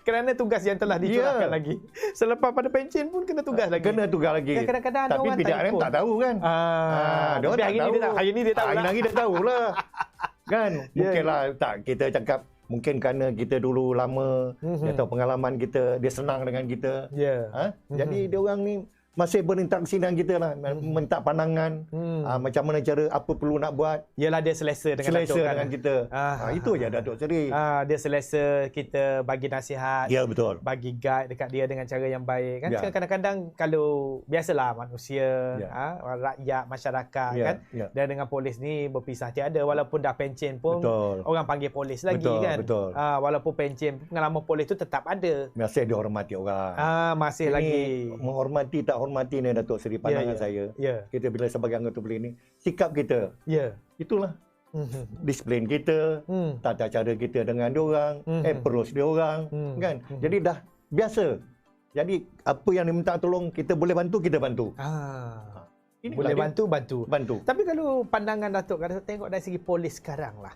Kerana tugas yang telah dicurahkan lagi. Selepas pada pencen pun kena tugas lagi. Kadang-kadang ada orang PDRM tak tahu kan. Tapi hari ni dia tahu lah. Hari ni dia tahu lah. Kan? Mungkinlah tak kita cakap. Mungkin kerana kita dulu lama, dia tahu pengalaman kita, dia senang dengan kita. Jadi dia orang ni masih berinteraksi dengan kita lah, minta pandangan, macam mana cara, apa perlu nak buat. Yelah, dia selesa dengan Datuk kan. Dengan kita. Itu je Datuk Seri. Dia selesa kita bagi nasihat, Ya, betul. bagi guide dekat dia dengan cara yang baik kan. Ya. Kadang-kadang kalau biasalah manusia, Ya. rakyat, masyarakat Ya, kan, ya. dan dengan polis ni berpisah tiada. Walaupun dah pencen pun Betul. orang panggil polis lagi Betul, kan. betul. Walaupun pencen, pengalaman polis tu tetap ada. Masih dihormati orang. Masih Ini lagi. menghormati tak hormati ni Datuk Seri, pandangan saya. Ya. Kita bila sebagai anggota polis ni, sikap kita, Ya. itulah. Disiplin kita, tata cara kita dengan diorang, approach diorang, kan. Jadi dah biasa. Jadi apa yang diminta tolong, kita boleh bantu, kita bantu. Inilah Boleh dia. bantu. Tapi kalau pandangan Datuk tengok dari segi polis sekarang lah,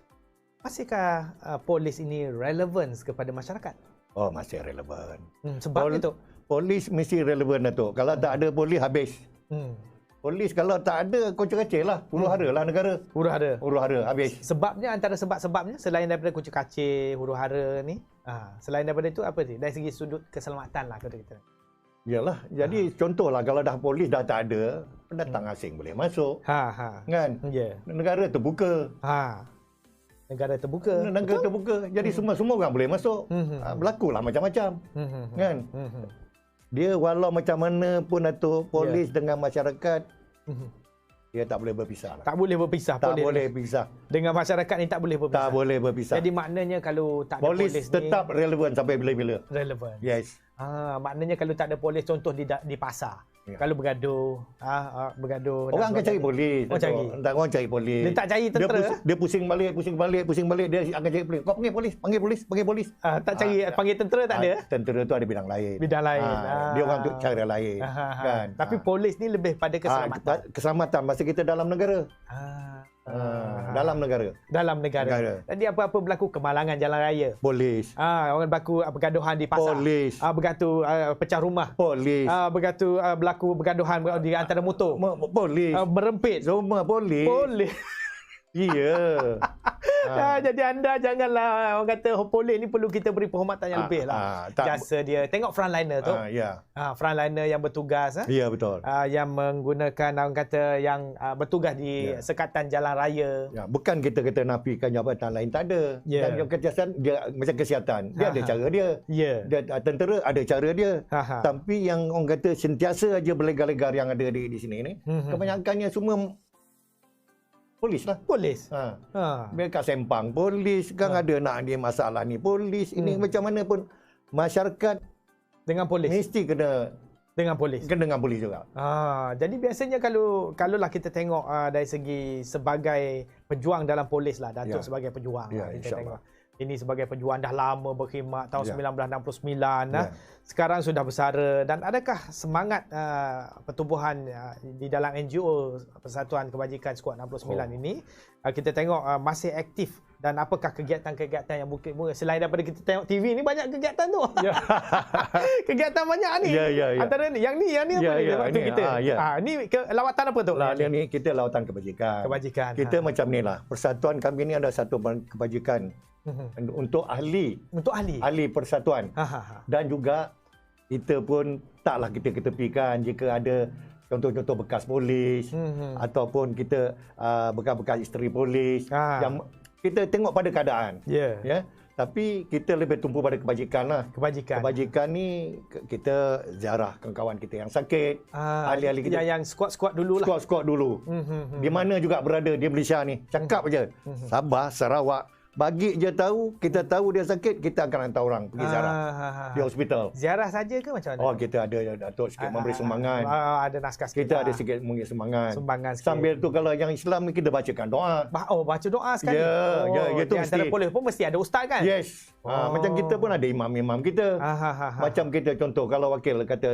masihkah polis ini relevan kepada masyarakat? Oh, masih relevan. Sebab itu. Polis mesti relevan Datuk. Kalau tak ada polis, habis. Polis kalau tak ada, kocok-kacir lah. Huru-hara lah negara. Huru-hara, habis. Sebabnya, antara sebab-sebabnya selain daripada kucing kacir, huru-hara ni, selain daripada itu apa sih? Dari segi sudut keselamatan lah kata kita. Yalah, jadi contohlah kalau dah polis dah tak ada, pendatang asing boleh masuk. Kan? Ya. Negara terbuka. Negara terbuka. Negara terbuka. Jadi semua orang boleh masuk. Berlakulah macam-macam. Kan? Dia walau macam mana pun Datuk, polis dengan masyarakat, dia tak boleh berpisah lah. Tak boleh berpisah. Tak boleh berpisah. Dengan masyarakat ni tak boleh berpisah. Tak boleh berpisah. Jadi maknanya kalau tak ada Polis polis tetap ni, relevan sampai bila-bila. relevan. Yes. Maknanya kalau tak ada polis, contoh di pasar. Ya. Kalau bergaduh, bergaduh. Orang akan cari polis. Oh, cari. Orang cari polis. Dia tak cari tentera. Dia pusing balik. Dia akan cari polis. Kau panggil polis. Tak cari panggil tentera tak ada. Tentera tu ada bidang lain. Bidang lain. Dia orang tu cara lain. Kan? Tapi polis ni lebih pada keselamatan. Keselamatan masa kita dalam negara. Dalam negara. Dalam negara. Jadi apa-apa berlaku kemalangan jalan raya. Polis. Orang berlaku bergaduhan di pasar. Polis. Bergaduh pecah rumah. Polis. Bergaduh berlaku bergaduhan di antara motor. Polis. Merempit. Semua polis. Polis. Ya. Jadi anda janganlah, orang kata polis ni perlu kita beri penghormatan yang lebih lah. Jasa dia. Tengok frontliner tu. Ya. Frontliner yang bertugas. Ya, betul. Yang menggunakan, orang kata, yang bertugas di sekatan jalan raya. Ya, bukan kita nafikan jabatan lain, tak ada. Ya. Dan kesihatan, dia macam kesihatan, dia ada cara dia. Ya. Dia tentera ada cara dia. Tapi yang orang kata sentiasa aja berlegar-legar yang ada di sini ni, kebanyakannya semua polis lah. Polis. Mereka sempang polis, kan ada nak dia masalah ni polis. Ini macam mana pun masyarakat dengan polis. Mesti kena dengan polis. Kena dengan polis juga. Jadi biasanya kalaulah kita tengok dari segi sebagai pejuang dalam polis lah, Datuk sebagai pejuang. Kita tengok. Ini sebagai pejuang dah lama berkhidmat tahun 1969. Sekarang sudah bersara. Dan adakah semangat pertubuhan di dalam NGO Persatuan Kebajikan Skuad 69 ini kita tengok masih aktif, dan apakah kegiatan-kegiatan yang mungkin selain daripada kita tengok TV ni, banyak kegiatan tu. Kegiatan banyak ni. Antara ni yang ni apa ni kita. Ni lawatan apa tu? Ni kita lawatan kebajikan. Kita macam ni lah. Persatuan kami ni ada satu kebajikan untuk ahli persatuan. Dan juga kita pun taklah kita ketepikan jika ada contoh-contoh bekas polis ataupun kita bekas-bekas isteri polis yang kita tengok pada keadaan. Ya. Tapi kita lebih tumpu pada kebajikan lah. Kebajikan ni kita ziarah kawan-kawan kita yang sakit, ahli-ahli kita yang skuad-skuad dulu lah. Skuad-skuad dulu. Di mana juga berada di Malaysia ni. Cakap aja. Sabah, Sarawak, bagi je tahu, kita tahu dia sakit, kita akan hantar orang pergi ziarah di hospital. Ziarah saja ke macam mana? Kita ada Datuk sikit memberi sumbangan. Ada naskah sikit. Kita ada sikit memberi sumbangan. Sikit. Sambil tu kalau yang Islam ni kita bacakan doa. Baca doa sekali. Itu di antara polis pun mesti ada ustaz kan? Yes. Macam kita pun ada imam-imam kita. Macam kita contoh kalau wakil kata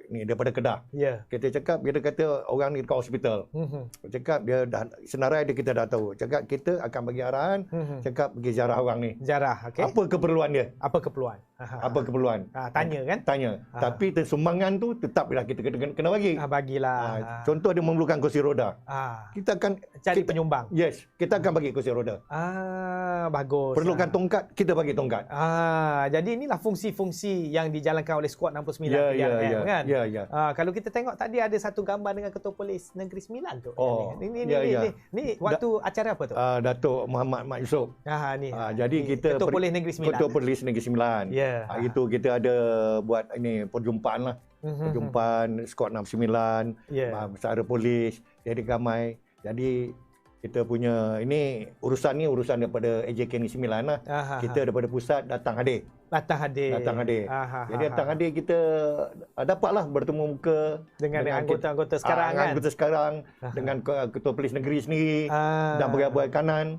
ni daripada Kedah. Kita cakap, dia kata orang ni dekat hospital. Cakap dia dah senarai dia, kita dah tahu. Cakap kita akan bagi arahan. Cakap pergi ziarah orang ni. Ziarah, okey. Apa keperluan dia? Apa keperluan? Apa keperluan? Tanya kan? Tanya. Tapi sumbangan tu tetaplah kita kena bagi. Bagilah. Contoh dia memerlukan kursi roda. Kita akan cari penyumbang. Yes, kita akan bagi kursi roda. Bagus. Perlukan tongkat, kita bagi tongkat. Jadi inilah fungsi-fungsi yang dijalankan oleh Skuad 69 PDRM kan? Ya. Kalau kita tengok tadi ada satu gambar dengan Ketua Polis Negeri Sembilan tu. Ini waktu acara apa tu? Datuk Muhammad Mat Yusof. Jadi kita Ketua Polis Negeri Sembilan. Ketua Polis Negeri Sembilan. Itu kita ada buat ini perjumpaan lah. Perjumpaan Skuad 69, pesara polis, jadi ramai. Jadi kita punya urusan daripada AJK Negeri Sembilan lah. Kita daripada pusat datang hadir. Jadi datang hadir kita dapatlah bertemu muka dengan anggota-anggota sekarang kan. Anggota sekarang dengan Ketua Polis Negeri sendiri dan berabaikan kanan.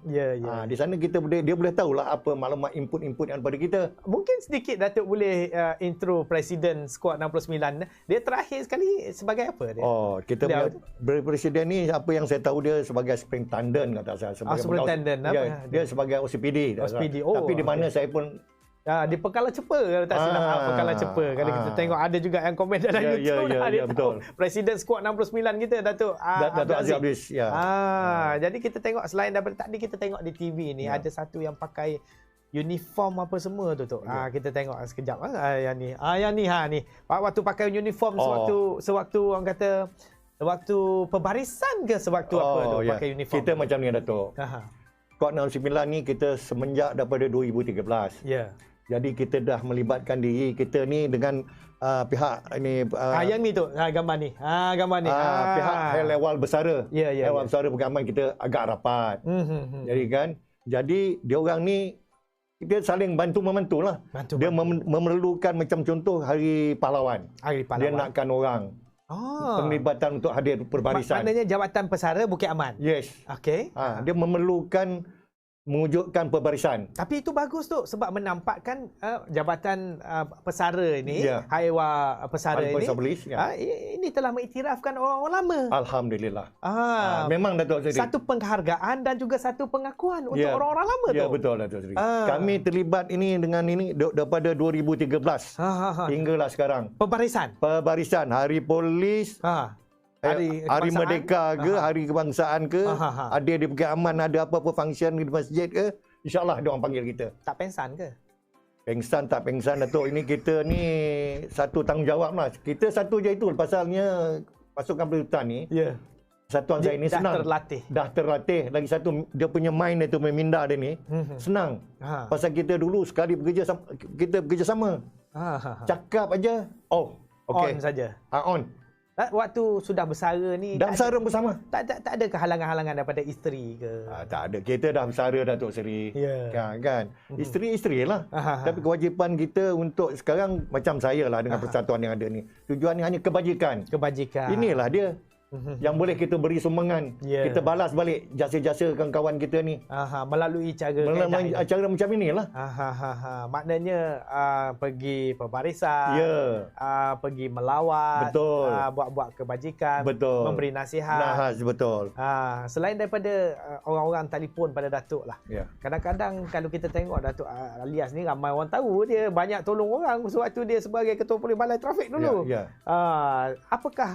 Di sana dia boleh tahulah apa maklumat input yang daripada kita. Mungkin sedikit Datuk boleh intro Presiden Skuad 69. Dia terakhir sekali sebagai apa dia? Kita Presiden ni apa yang saya tahu dia sebagai Superintendent kata saya. Superintendent dia sebagai OCPD. Tapi di mana saya pun di Pekala Cepa kalau tak silap. Pekala Cepa. Kalau kita tengok ada juga yang komen dalam YouTube dia betul. Presiden Skuad 69 kita Datuk Aziz Abdis. Jadi kita tengok selain daripada tadi kita tengok di TV ni ada satu yang pakai uniform apa semua tu. Kita tengok sekejap yang ni. Waktu pakai uniform sewaktu orang kata waktu pembarisan ke sewaktu apa tu pakai uniform. Kita macam ni Datuk. Skuad 69 ni kita semenjak daripada 2013. Jadi kita dah melibatkan diri kita ni dengan pihak ini yang ni tu gambar ni. Pihak level besara. Level besara pengaman kita agak rapat. Jadi dia orang ni kita saling bantu-membantu lah. Dia memerlukan macam contoh Hari Pahlawan. Dia nakkan orang. Penglibatan untuk hadir perbarisan. Maknanya Jabatan Pesara Bukit Aman. Yes. Okey. Dia memerlukan mewujudkan perbarisan. Tapi itu bagus tu sebab menampakkan Jabatan Pesara ini, Haiwa Pesara ini, ini telah mengiktirafkan orang-orang lama. Alhamdulillah. Memang Datuk Seri. Satu penghargaan dan juga satu pengakuan untuk orang-orang lama tu. Ya betul Datuk Seri. Kami terlibat dengan ini daripada 2013 hinggalah sekarang. Pembarisan Hari Polis. Hari Merdeka ke, Hari Kebangsaan ke, ada di Bukit Aman, ada apa-apa function di masjid ke, insyaAllah dia orang panggil kita. Tak pengsan ke? Pengsan tak pengsan Datuk, ini kita ni satu tanggungjawab lah. Kita satu je itu, pasalnya pasukan pelutan ni, satuan saya ni senang. Dah terlatih. Lagi satu, dia punya mind itu meminda dia ni, senang. Pasal kita dulu sekali kita bekerja sama. Cakap aja, on saja. On. Waktu sudah bersara ni dah bersara bersama. Tak ada kehalangan-halangan daripada isteri ke? Tak ada. Kita dah bersara Datuk Seri. Kan? Isteri lah. Tapi kewajipan kita untuk sekarang macam saya lah dengan persatuan yang ada ni. Tujuan ni hanya kebajikan. Inilah dia. Yang boleh kita beri sumbangan. Kita balas balik jasa-jasa kawan-kawan kita ni. Melalui cara macam inilah. Maknanya pergi perbarisan, pergi melawat, buat-buat kebajikan, memberi nasihat. Betul. Selain daripada orang-orang telefon pada Datuk lah. Kadang-kadang kalau kita tengok Datuk Alias ni ramai orang tahu dia banyak tolong orang sewaktu dia sebagai Ketua Polis Balai Trafik dulu. Apakah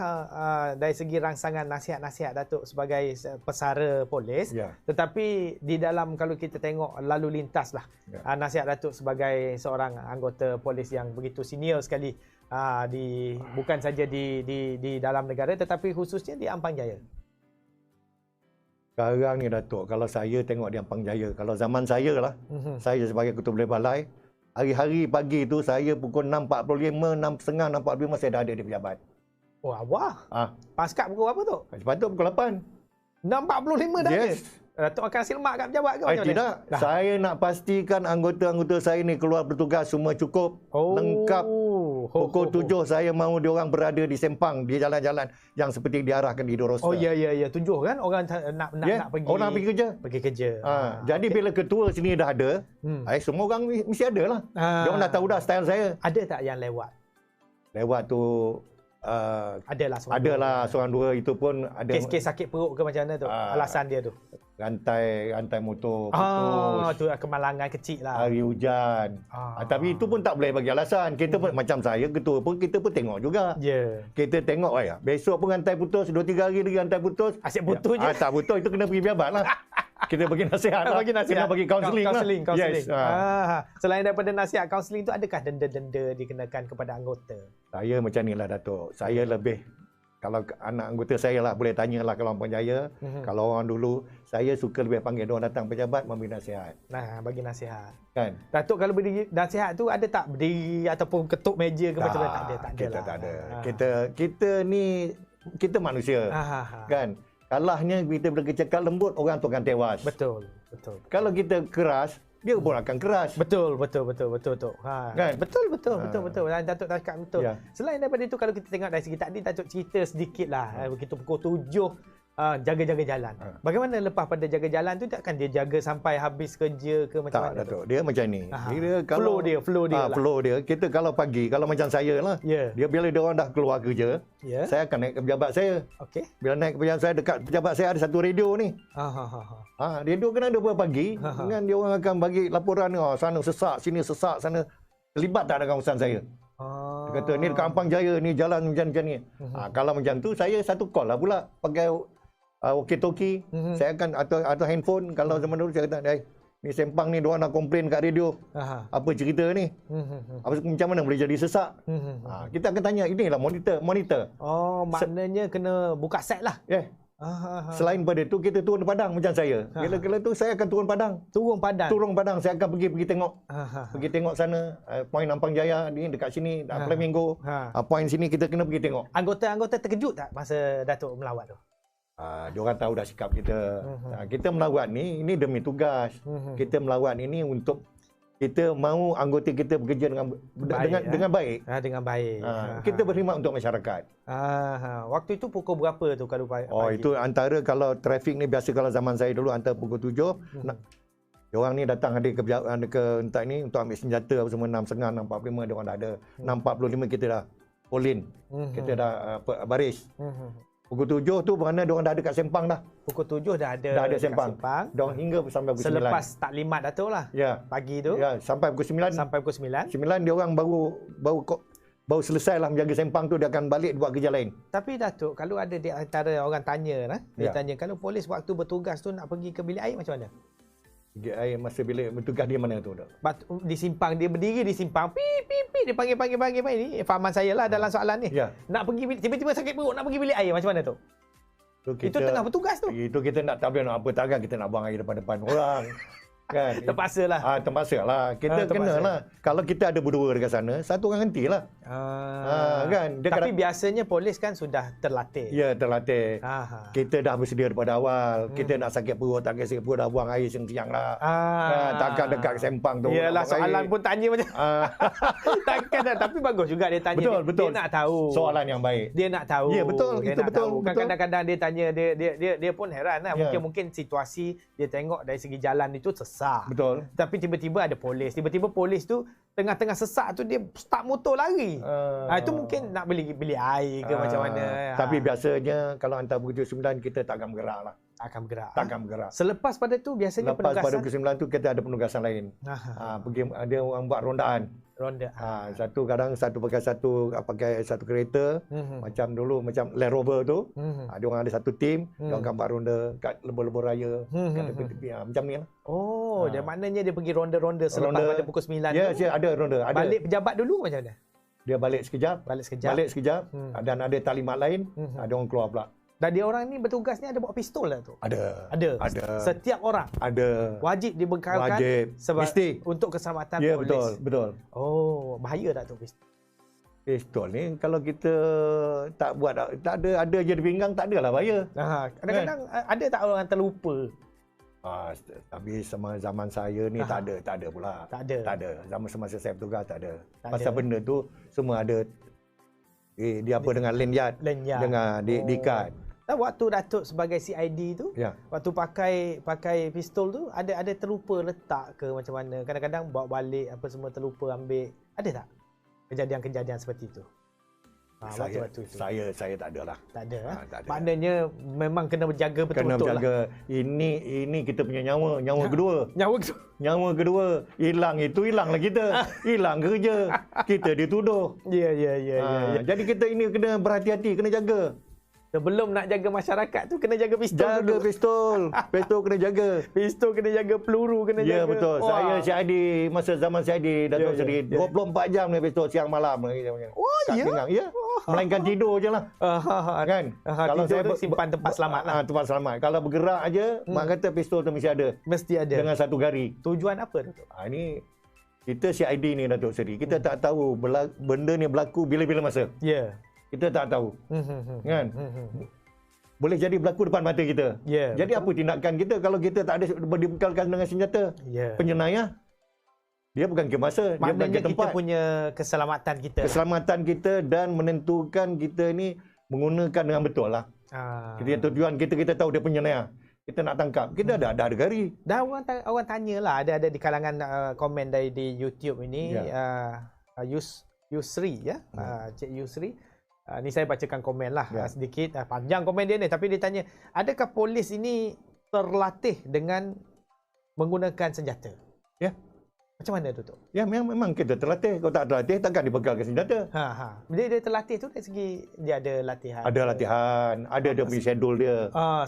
dari segi rangsangan nasihat-nasihat Datuk sebagai pesara polis, tetapi di dalam kalau kita tengok lalu lintas lah, nasihat Datuk sebagai seorang anggota polis yang begitu senior sekali bukan saja di dalam negara tetapi khususnya di Ampang Jaya. Sekarang ni Datuk, kalau saya tengok di Ampang Jaya, kalau zaman saya lah, saya sebagai Ketua Polis Balai, hari-hari pagi tu saya pukul 6.45, 6.30, 6.45 saya dah ada di pejabat. Wah. Paskap pukul apa tu? Sepatutnya pukul 8. 6.45 dah ada? Datuk akan silmak kat pejabat ke macam tidak. Saya nak pastikan anggota-anggota saya ni keluar bertugas semua cukup, lengkap. Pukul 7 saya mahu diorang berada di Sempang, di jalan-jalan yang seperti diarahkan di Dorosta. Ya. 7 kan orang nak pergi. Orang pergi kerja. Jadi bila ketua sini dah ada, semua orang mesti ada lah. Diorang dah tahu dah style saya. Ada tak yang lewat? Lewat tu adalah seorang dua, itu pun ada. Kes-kes sakit perut ke macam mana tu? Alasan dia tu. rantai motor putus. Tu kemalangan kecil lah. Hari hujan. Tapi itu pun tak boleh bagi alasan. Kita pun macam saya ketua pun kita pun tengok juga. Ya. Kita tengok besok pun rantai putus, 2-3 hari lagi rantai putus. Asyik putus je. Tak putus itu kena pergi pejabat lah. Kita bagi nasihat lah. Kena bagi kaunseling lah. Kaunseling. Yes. Selain daripada nasihat kaunseling tu, adakah denda-denda dikenakan kepada anggota? Saya macam ni lah Datuk. Saya lebih, kalau anak anggota saya lah boleh tanyalah ke Lampung Jaya. Kalau orang dulu, saya suka lebih panggil diorang datang pejabat memberi nasihat. Nah, bagi nasihat. Kan? Datuk kalau beri nasihat tu ada tak berdiri ataupun ketuk meja ke macam mana? Tak ada. Kita tak ada. Kita ni, kita manusia. Kan? Kalahnya kita bercakap lembut, orang tu akan tewas. Betul. Kalau kita keras, dia pun akan keras. Betul. Kan? Betul. Datuk cakap betul. Ya. Selain daripada itu, kalau kita tengok dari segi tadi, Datuk cerita sedikit lah. Begitu pukul 7, jaga-jaga jalan. Bagaimana lepas pada jaga jalan tu, takkan dia jaga sampai habis kerja ke macam mana? Tak, Datuk. Dia macam ni. Dia Flow dia lah. Flow dia. Kita kalau pagi, kalau macam saya lah. Ya. Dia bila dia orang dah keluar kerja, saya akan naik ke pejabat saya. Okey. Bila naik ke pejabat saya, dekat pejabat saya ada satu radio ni. Radio kena ada pagi. Dengan dia orang akan bagi laporan, sana sesak, sini sesak, sana. Terlibat tak dengan urusan saya. Dia kata, ni dekat Ampang Jaya, ni jalan macam ni. Kalau macam tu, saya satu call lah pula. Pakai walkie-talkie. Saya akan, atau handphone. Kalau zaman dulu saya kata, ni Sempang ni, diorang nak komplain kat radio. Apa cerita ni? Macam mana boleh jadi sesak? Kita akan tanya, inilah monitor. Maknanya kena buka set lah. Selain pada itu, kita turun padang macam saya. Bila tu saya akan turun padang. Turun padang, saya akan pergi tengok. Pergi tengok sana, poin Ampang Jaya ni dekat sini, Flamingo. Poin sini kita kena pergi tengok. Anggota-anggota terkejut tak masa Datuk melawat tu? Diorang tahu dah sikap kita. Kita melawat ni, ini demi tugas. Kita melawat ini untuk kita mahu anggota kita bekerja dengan baik. Dengan baik. Kita berkhidmat untuk masyarakat. Waktu itu pukul berapa tu kalau pagi? Itu antara, kalau trafik ni biasa kalau zaman saya dulu antara pukul 7. Diorang ni datang hadir ke entah ni untuk ambil senjata apa semua 6.30, 6.45 diorang dah ada. 6.45 kita dah polin. Kita dah baris. Pukul 7 tu berana diorang dah ada kat Sempang dah. Pukul 7 dah ada Sempang. Diorang hingga sampai pukul 9. Selepas taklimat Datuk lah. Ya. Pagi tu. Ya, sampai pukul 9. 9 diorang baru selesai lah menjaga Sempang tu, dia akan balik buat kerja lain. Tapi Datuk, kalau ada di antara orang tanya lah, dia tanya kalau polis waktu bertugas tu nak pergi ke bilik air macam mana? Bilik air masa bilik bertugas dia mana tu? Di simpang, dia berdiri di simpang, dia panggil ni fahaman saya lah dalam soalan ni. Nak pergi tiba-tiba sakit perut nak pergi bilik air macam mana tu? Itu tengah bertugas tu. Itu kita tak boleh nak apa takkan kita nak buang air depan orang. Kan? Terpaksa lah. Terpaksa lah. Kita kena lah. Kalau kita ada berdua dekat sana, satu orang henti lah. Kan? Tapi biasanya polis kan sudah terlatih. Ya, terlatih. Kita dah bersedia daripada awal. Kita nak sakit perut, tak sakit perut, dah buang air siang-siang lah. Takkan dekat Sempang tu. Yalah, soalan pun tanya macam takkan dah. Tapi bagus juga dia tanya. Betul. Dia nak tahu. Soalan yang baik. Dia nak tahu. Ya, betul. Dia Itu betul. Kadang-kadang dia tanya, dia pun heran lah. Mungkin situasi dia tengok dari segi jalan itu sesak. Betul. Tapi tiba-tiba ada polis. Tiba-tiba polis tu tengah-tengah sesak tu dia start motor lari. Itu mungkin nak beli air ke macam mana. Tapi biasanya kalau hantar pukul 9 kita takkan bergerak lah. Takkan bergerak. Selepas pada tu biasanya penugasan. Pada pukul 9 tu kita ada penugasan lain. Pergi ada orang buat rondaan. Satu pakai satu kereta. Macam dulu macam Land Rover tu. Ada orang ada satu tim, dia akan buat ronda kat lebur-lebur raya, kat tepi-tepi macam ni lah. Dia maknanya dia pergi ronda-ronda selepas pada pukul 9 tu. Ya, ada ronda. Balik pejabat dulu macam mana? Dia balik sekejap. Dan ada taklimat lain, ada orang keluar pula. Dan dia orang ni bertugas ni ada bawa pistol lah tu? Ada. Setiap orang? Ada. Wajib dibekalkan? Mesti. Untuk keselamatan polis? Ya, betul. Bahaya tak tu pistol? Pistol ni kalau kita tak buat, tak ada je di pinggang, tak adalah bahaya. Kadang-kadang ada tak orang terlupa? Tapi sama zaman saya ni tak ada pula. Tak ada. Zaman semasa saya bertugas tak ada. Pasal benda tu semua ada. Dia apa dengan lanyard. Dengan diikat. Waktu Datuk sebagai CID tu, waktu pakai pistol tu, ada terlupa letak ke macam mana? Kadang-kadang bawa balik apa semua terlupa ambil. Ada tak kejadian-kejadian seperti itu? Saya tak ada lah. Tak ada. Tak ada. Maknanya memang kena berjaga betul-betul Kena berjaga. lah. Ini kita punya nyawa kedua. Nyawa kedua. Hilang lah kita. Hilang kerja. Kita dituduh. Ya. Jadi kita ini kena berhati-hati, kena jaga. Sebelum nak jaga masyarakat tu kena jaga pistol. Jaga pistol. Pistol kena jaga. Pistol kena jaga, peluru kena jaga. Ya betul. Saya CID, masa zaman CID Datuk Seri, 24 jam ni pistol siang malam. Ya. Melainkan tidur je lah. Kan? Kalau tidur simpan tempat selamat lah. Tempat selamat. Kalau bergerak aja, mak kata pistol tu mesti ada. Mesti ada. Dengan satu gari. Tujuan apa tu? Ini kita CID ni Datuk Seri. Kita tak tahu benda ni berlaku bila-bila masa. Ya. Kita tak tahu. Kan? Boleh jadi berlaku depan mata kita. Jadi apa tindakan kita kalau kita tak ada dibekalkan dengan senjata? Penyenayah. Dia bukan ke masa, dia bukan ke tempat. Kita punya keselamatan kita. Keselamatan kita dan menentukan kita ni menggunakan dengan betul lah. Kita tujuan kita tahu dia penyenayah. Kita nak tangkap. Kita ada gari. Dan orang tanyalah, ada di kalangan komen dari di YouTube ini, Yusri ya. Cik Yusri. Ni saya bacakan komen lah sedikit. Panjang komen dia ni, tapi dia tanya, adakah polis ini terlatih dengan menggunakan senjata? Ya. Macam mana tu? Ya, memang kita terlatih. Kalau tak terlatih, takkan dibekalkan senjata. Dia terlatih tu dari segi dia ada latihan. Ada latihan, ada dia punya schedule dia.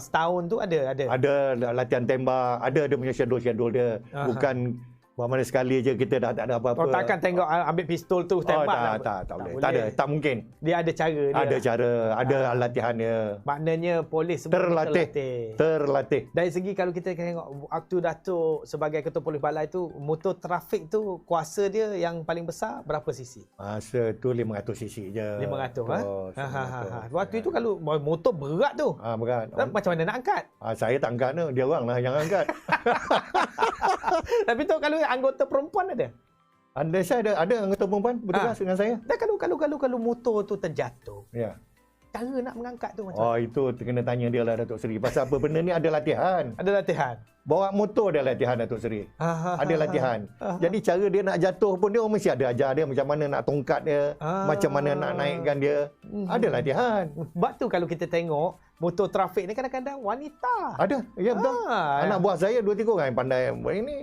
Setahun tu ada. Ada latihan tembak, ada dia punya schedule dia. Bukan mana sekali je kita dah tak ada apa-apa. Takkan tengok ambil pistol tu tembak tak boleh. Tak ada, tak mungkin. Dia ada cara dia. Ada cara, ada latihan dia. Maknanya polis semua terlatih. Dari segi kalau kita tengok waktu Datuk sebagai Ketua Polis Balai tu, motor trafik tu kuasa dia yang paling besar berapa cc? Masa tu 500 cc je. 500. Waktu itu kalau motor berat tu. Berat. Macam mana nak angkat? Saya tak angkat tu, dia orang lah yang angkat. Tapi tu kalau anggota perempuan ada? Saya ada anggota perempuan bertugas dengan saya. Dan kalau motor tu terjatuh. Ya. Cara nak mengangkat tu macam mana? Itu kena tanya dia lah Datuk Seri. Pasal apa benda ni ada latihan. Ada latihan. Bawa motor ada latihan Datuk Seri. Ada latihan. Jadi cara dia nak jatuh pun dia mesti ada ajar dia macam mana nak tongkat dia, macam mana nak naikkan dia. Ada latihan. Sebab tu kalau kita tengok motor trafik ni kadang-kadang wanita. Ada. Ya betul. Anak buah saya 2-3 orang yang pandai buat ini.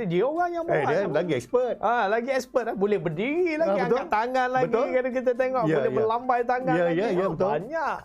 Dia orang yang buat. Dia lagi expert. Lagi expert. Boleh berdiri lagi, angkat tangan lagi. Kalau kita tengok boleh berlambai tangan lagi. Ya, betul. Banyak.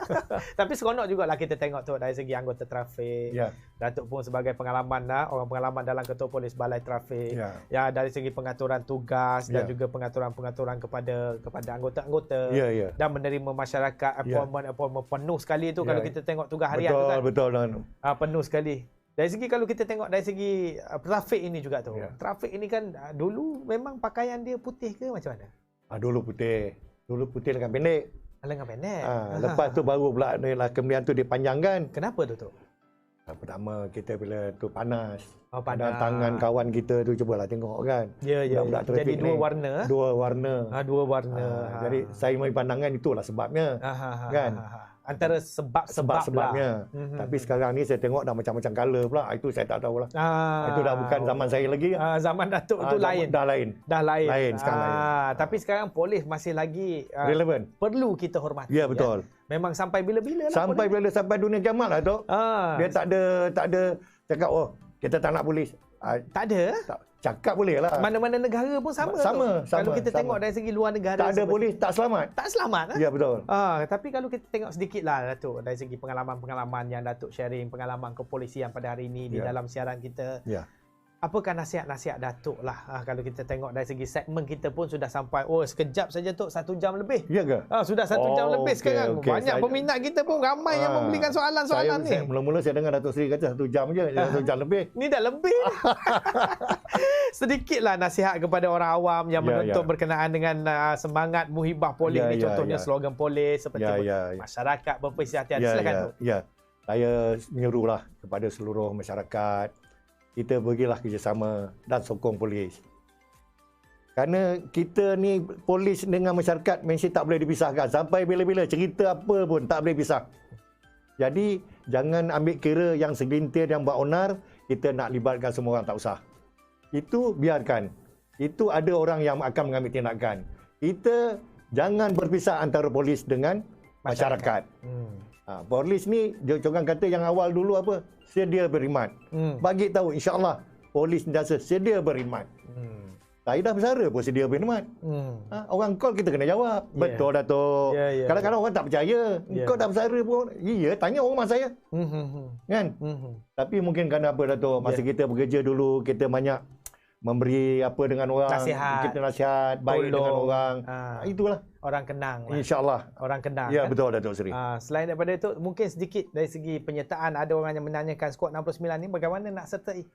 Tapi seronok jugalah kita tengok tu dari segi anggota trafik. Datuk pun sebagai pengalaman orang pengalaman dalam Ketua Polis Balai Trafik. Ya, dari segi pengaturan tugas dan juga pengaturan kepada anggota-anggota. Dan menerima masyarakat appointment penuh sekali tu kalau kita tengok tugas harian tu kan. Betul. Penuh sekali. Dari segi kalau kita tengok dari segi trafik ini juga tu. Trafik ini kan dulu memang pakaian dia putih ke macam mana? Dulu putih. Dulu putih lengan pendek. Lengan pendek. Lepas tu baru pula kemudian tu dipanjangkan. Kenapa tu? Pertama kita bila tu panas. Panas. Tangan kawan kita tu cubalah tengok kan. Ya. Jadi dua warna. Dua warna. Jadi saya bagi pandangan itulah sebabnya. Kan? Antara sebabnya. Tapi sekarang ni saya tengok dah macam-macam color pula. Itu saya tak tahulah. Itu dah bukan zaman saya lagi. Zaman Datuk tu lain. Dah lain. Sekarang lain. Tapi sekarang polis masih lagi relevan. Perlu kita hormati. Ya betul. Memang sampai bila-bila lah. Sampai dunia kiamat lah tu. Dia tak ada cakap kita tak nak polis. Tak ada. Cakap boleh lah. Mana-mana negara pun sama. Kalau kita tengok dari segi luar negara. Tak ada polis, tak selamat. Tak selamat. Ya, betul. Tapi kalau kita tengok sedikit lah Datuk, dari segi pengalaman-pengalaman yang Datuk sharing, pengalaman kepolisian pada hari ini di dalam siaran kita. Apakah nasihat-nasihat Datuk lah kalau kita tengok dari segi segmen kita pun sudah sampai sekejap saja Tok 1 jam lebih. Ya ke? Sudah 1 jam lebih sekarang. Banyak peminat kita pun ramai yang memberikan soalan-soalan ni. Mula-mula saya dengar Datuk Seri kata 1 jam je, 1 jam lebih. Ni dah lebih. Sedikitlah nasihat kepada orang awam yang menuntut berkenaan dengan semangat muhibah polis ni, contohnya slogan polis seperti masyarakat berperhati-hati. Silakan Tok. Ya. Saya menyuruhlah kepada seluruh masyarakat, kita berilah kerjasama dan sokong polis. Kerana kita ni polis dengan masyarakat mesti tak boleh dipisahkan. Sampai bila-bila cerita apa pun tak boleh pisah. Jadi jangan ambil kira yang segelintir yang buat onar, kita nak libatkan semua orang, tak usah. Itu biarkan. Itu ada orang yang akan mengambil tindakan. Kita jangan berpisah antara polis dengan masyarakat. Polis ni orang kata yang awal dulu apa? Sedia berkhidmat. Bagi tahu insya-Allah polis sentiasa sedia berkhidmat. Saya dah bersara pun sedia berkhidmat. Orang call kita kena jawab. Betul Datuk. Kadang-kadang orang tak percaya. Kau dah bersara pun. Iya, tanya orang saya. Kan? Tapi mungkin kerana apa Datuk? Masa kita bekerja dulu, kita banyak memberi apa dengan orang, kita nasihat baik dengan orang. Itulah orang kenang lah. InsyaAllah. Orang kenang. Ya, kan? betul Datuk Seri. Selain daripada itu, mungkin sedikit dari segi penyertaan, ada orang yang menanyakan skuad 69 ni bagaimana nak sertai?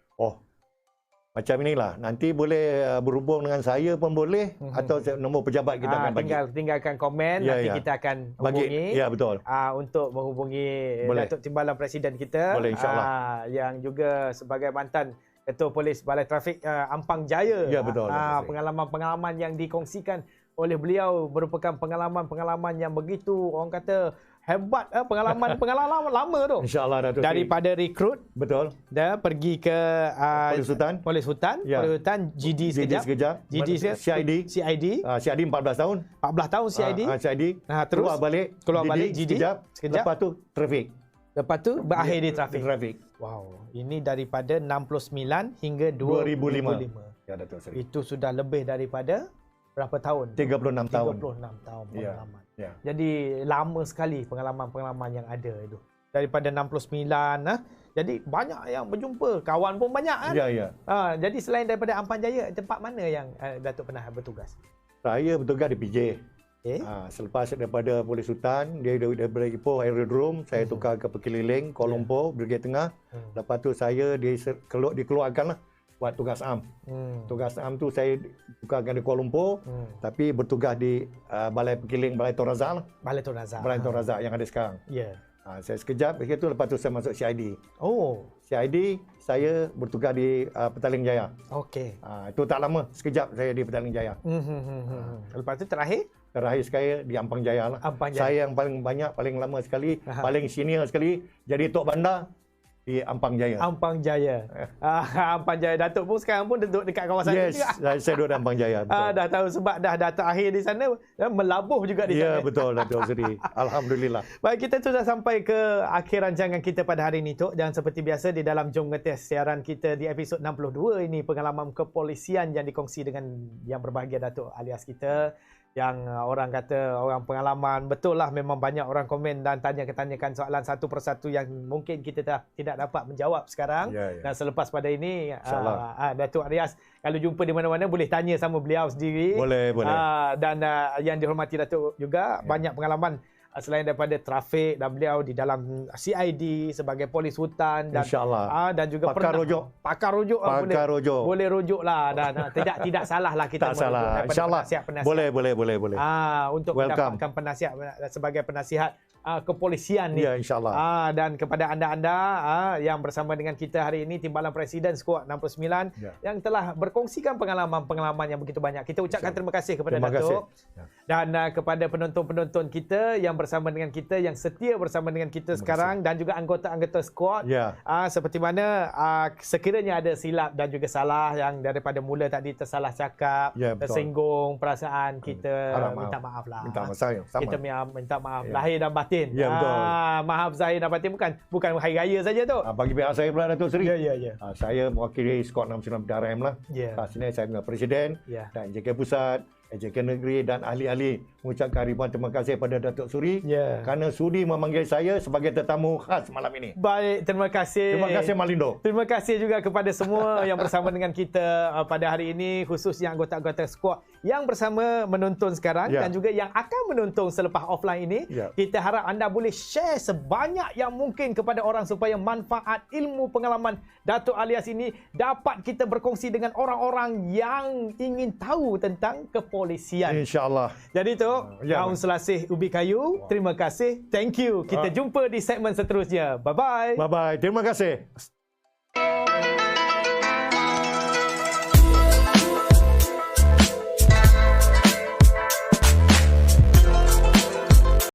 Macam inilah. Nanti boleh berhubung dengan saya pun boleh atau nombor pejabat kita akan bagi. Tinggalkan komen, nanti kita akan hubungi. Ya, betul. Untuk menghubungi Datuk Timbalan Presiden kita. Boleh, insyaAllah. Yang juga sebagai mantan Ketua Polis Balai Trafik Ampang Jaya. Ya, betul. Pengalaman-pengalaman yang dikongsikan oleh beliau merupakan pengalaman-pengalaman yang begitu orang kata hebat, pengalaman lama tu. InsyaAllah Datuk. Daripada rekrut, betul. Dah pergi ke Polis Hutan, GD sekejap. GD CID. CID 14 tahun. 14 tahun CID. CID. Terus keluar balik GD sekejap. Lepas tu trafik. Lepas tu berakhir di trafik. Wow. Ini daripada 69 hingga 2005. Ya Datuk Seri. Itu sudah lebih daripada berapa tahun? 36 tahun. 36 tahun pengalaman. Ya. Jadi lama sekali pengalaman-pengalaman yang ada itu. Daripada 69 jadi banyak yang berjumpa, kawan pun banyak kan? Ya. Jadi selain daripada Ampang Jaya, tempat mana yang Datuk pernah bertugas? Saya bertugas di PJ. Selepas daripada Polis Hutan, dia daripada Ipoh Aerodrome, saya tukar ke Pekeliling, Kuala Lumpur, Brigade Tengah. Lepas tu saya dikeluarkan lah buat tugas AM. Tugas AM tu saya tukarkan di Kuala Lumpur, tapi bertugas di Balai Pekiling, Balai Tun Razak lah. Balai Tun Razak. Balai Tun Razak yang ada sekarang. Ya. Saya sekejap, lepas tu saya masuk CID. CID, saya bertugas di Petaling Jaya. Okey. Itu tak lama, sekejap saya di Petaling Jaya. Lepas tu terakhir sekali di Ampang Jaya lah. Saya yang paling banyak, paling lama sekali, paling senior sekali, jadi Tok Bandar di Ampang Jaya. Ampang Jaya. Ampang Jaya. Datuk pun sekarang pun duduk dekat kawasan ini juga. Yes, saya duduk di Ampang Jaya. Dah tahu sebab dah terakhir di sana, melabuh juga di sana. Ya, betul Datuk Seri. Alhamdulillah. Baik, kita sudah sampai ke akhir rancangan kita pada hari ini, Tok. Dan seperti biasa di dalam Jom Ngetes siaran kita di episod 62 ini, pengalaman kepolisian yang dikongsi dengan yang berbahagia Datuk alias kita. Yang orang kata orang pengalaman, betul lah, memang banyak orang komen dan tanyakan soalan satu persatu yang mungkin kita tidak dapat menjawab sekarang. Dan selepas pada ini Datuk Arias kalau jumpa di mana-mana boleh tanya sama beliau sendiri. Boleh. Dan yang dihormati Datuk juga banyak pengalaman selain daripada trafik dan beliau di dalam CID sebagai polis hutan dan dan juga pakar rujuk. Boleh rujuk lah dan tidak salah lah kita tak salah. InsyaAllah boleh. Untuk mendapatkan penasihat sebagai penasihat kepolisian ni. Ya, insyaAllah. Dan kepada anda-anda yang bersama dengan kita hari ini, Timbalan Presiden Skuad 69 yang telah berkongsikan pengalaman-pengalaman yang begitu banyak. Kita ucapkan terima kasih kepada Datuk. Dan kepada penonton-penonton kita yang bersama dengan kita, yang setia bersama dengan kita sekarang, dan juga anggota-anggota skuad. Seperti mana sekiranya ada silap dan juga salah yang daripada mula tadi tersalah cakap, tersinggung perasaan kita, minta maaf lah. Kita minta maaf lahir dan batin. Ya, betul. Maaf zahir dan batin bukan hari raya saja tu. Bagi pihak saya pula Datuk Seri. Ya. Saya mewakili skuad 69 PRM lah. Sini saya dengan Presiden dan JK Pusat, JK Negeri dan ahli-ahli mengucapkan ribuan terima kasih pada Datuk Suri kerana sudi memanggil saya sebagai tetamu khas malam ini. Baik, terima kasih. Terima kasih Malindo. Terima kasih juga kepada semua yang bersama dengan kita pada hari ini, khususnya anggota-anggota skuad yang bersama menonton sekarang dan juga yang akan menonton selepas offline ini. Kita harap anda boleh share sebanyak yang mungkin kepada orang supaya manfaat ilmu pengalaman Datuk Alias ini dapat kita berkongsi dengan orang-orang yang ingin tahu tentang kepolisian. InsyaAllah. Jadi tu, daun selasih ubi kayu. Terima kasih. Thank you. Kita jumpa di segmen seterusnya. Bye-bye. Bye-bye. Terima kasih.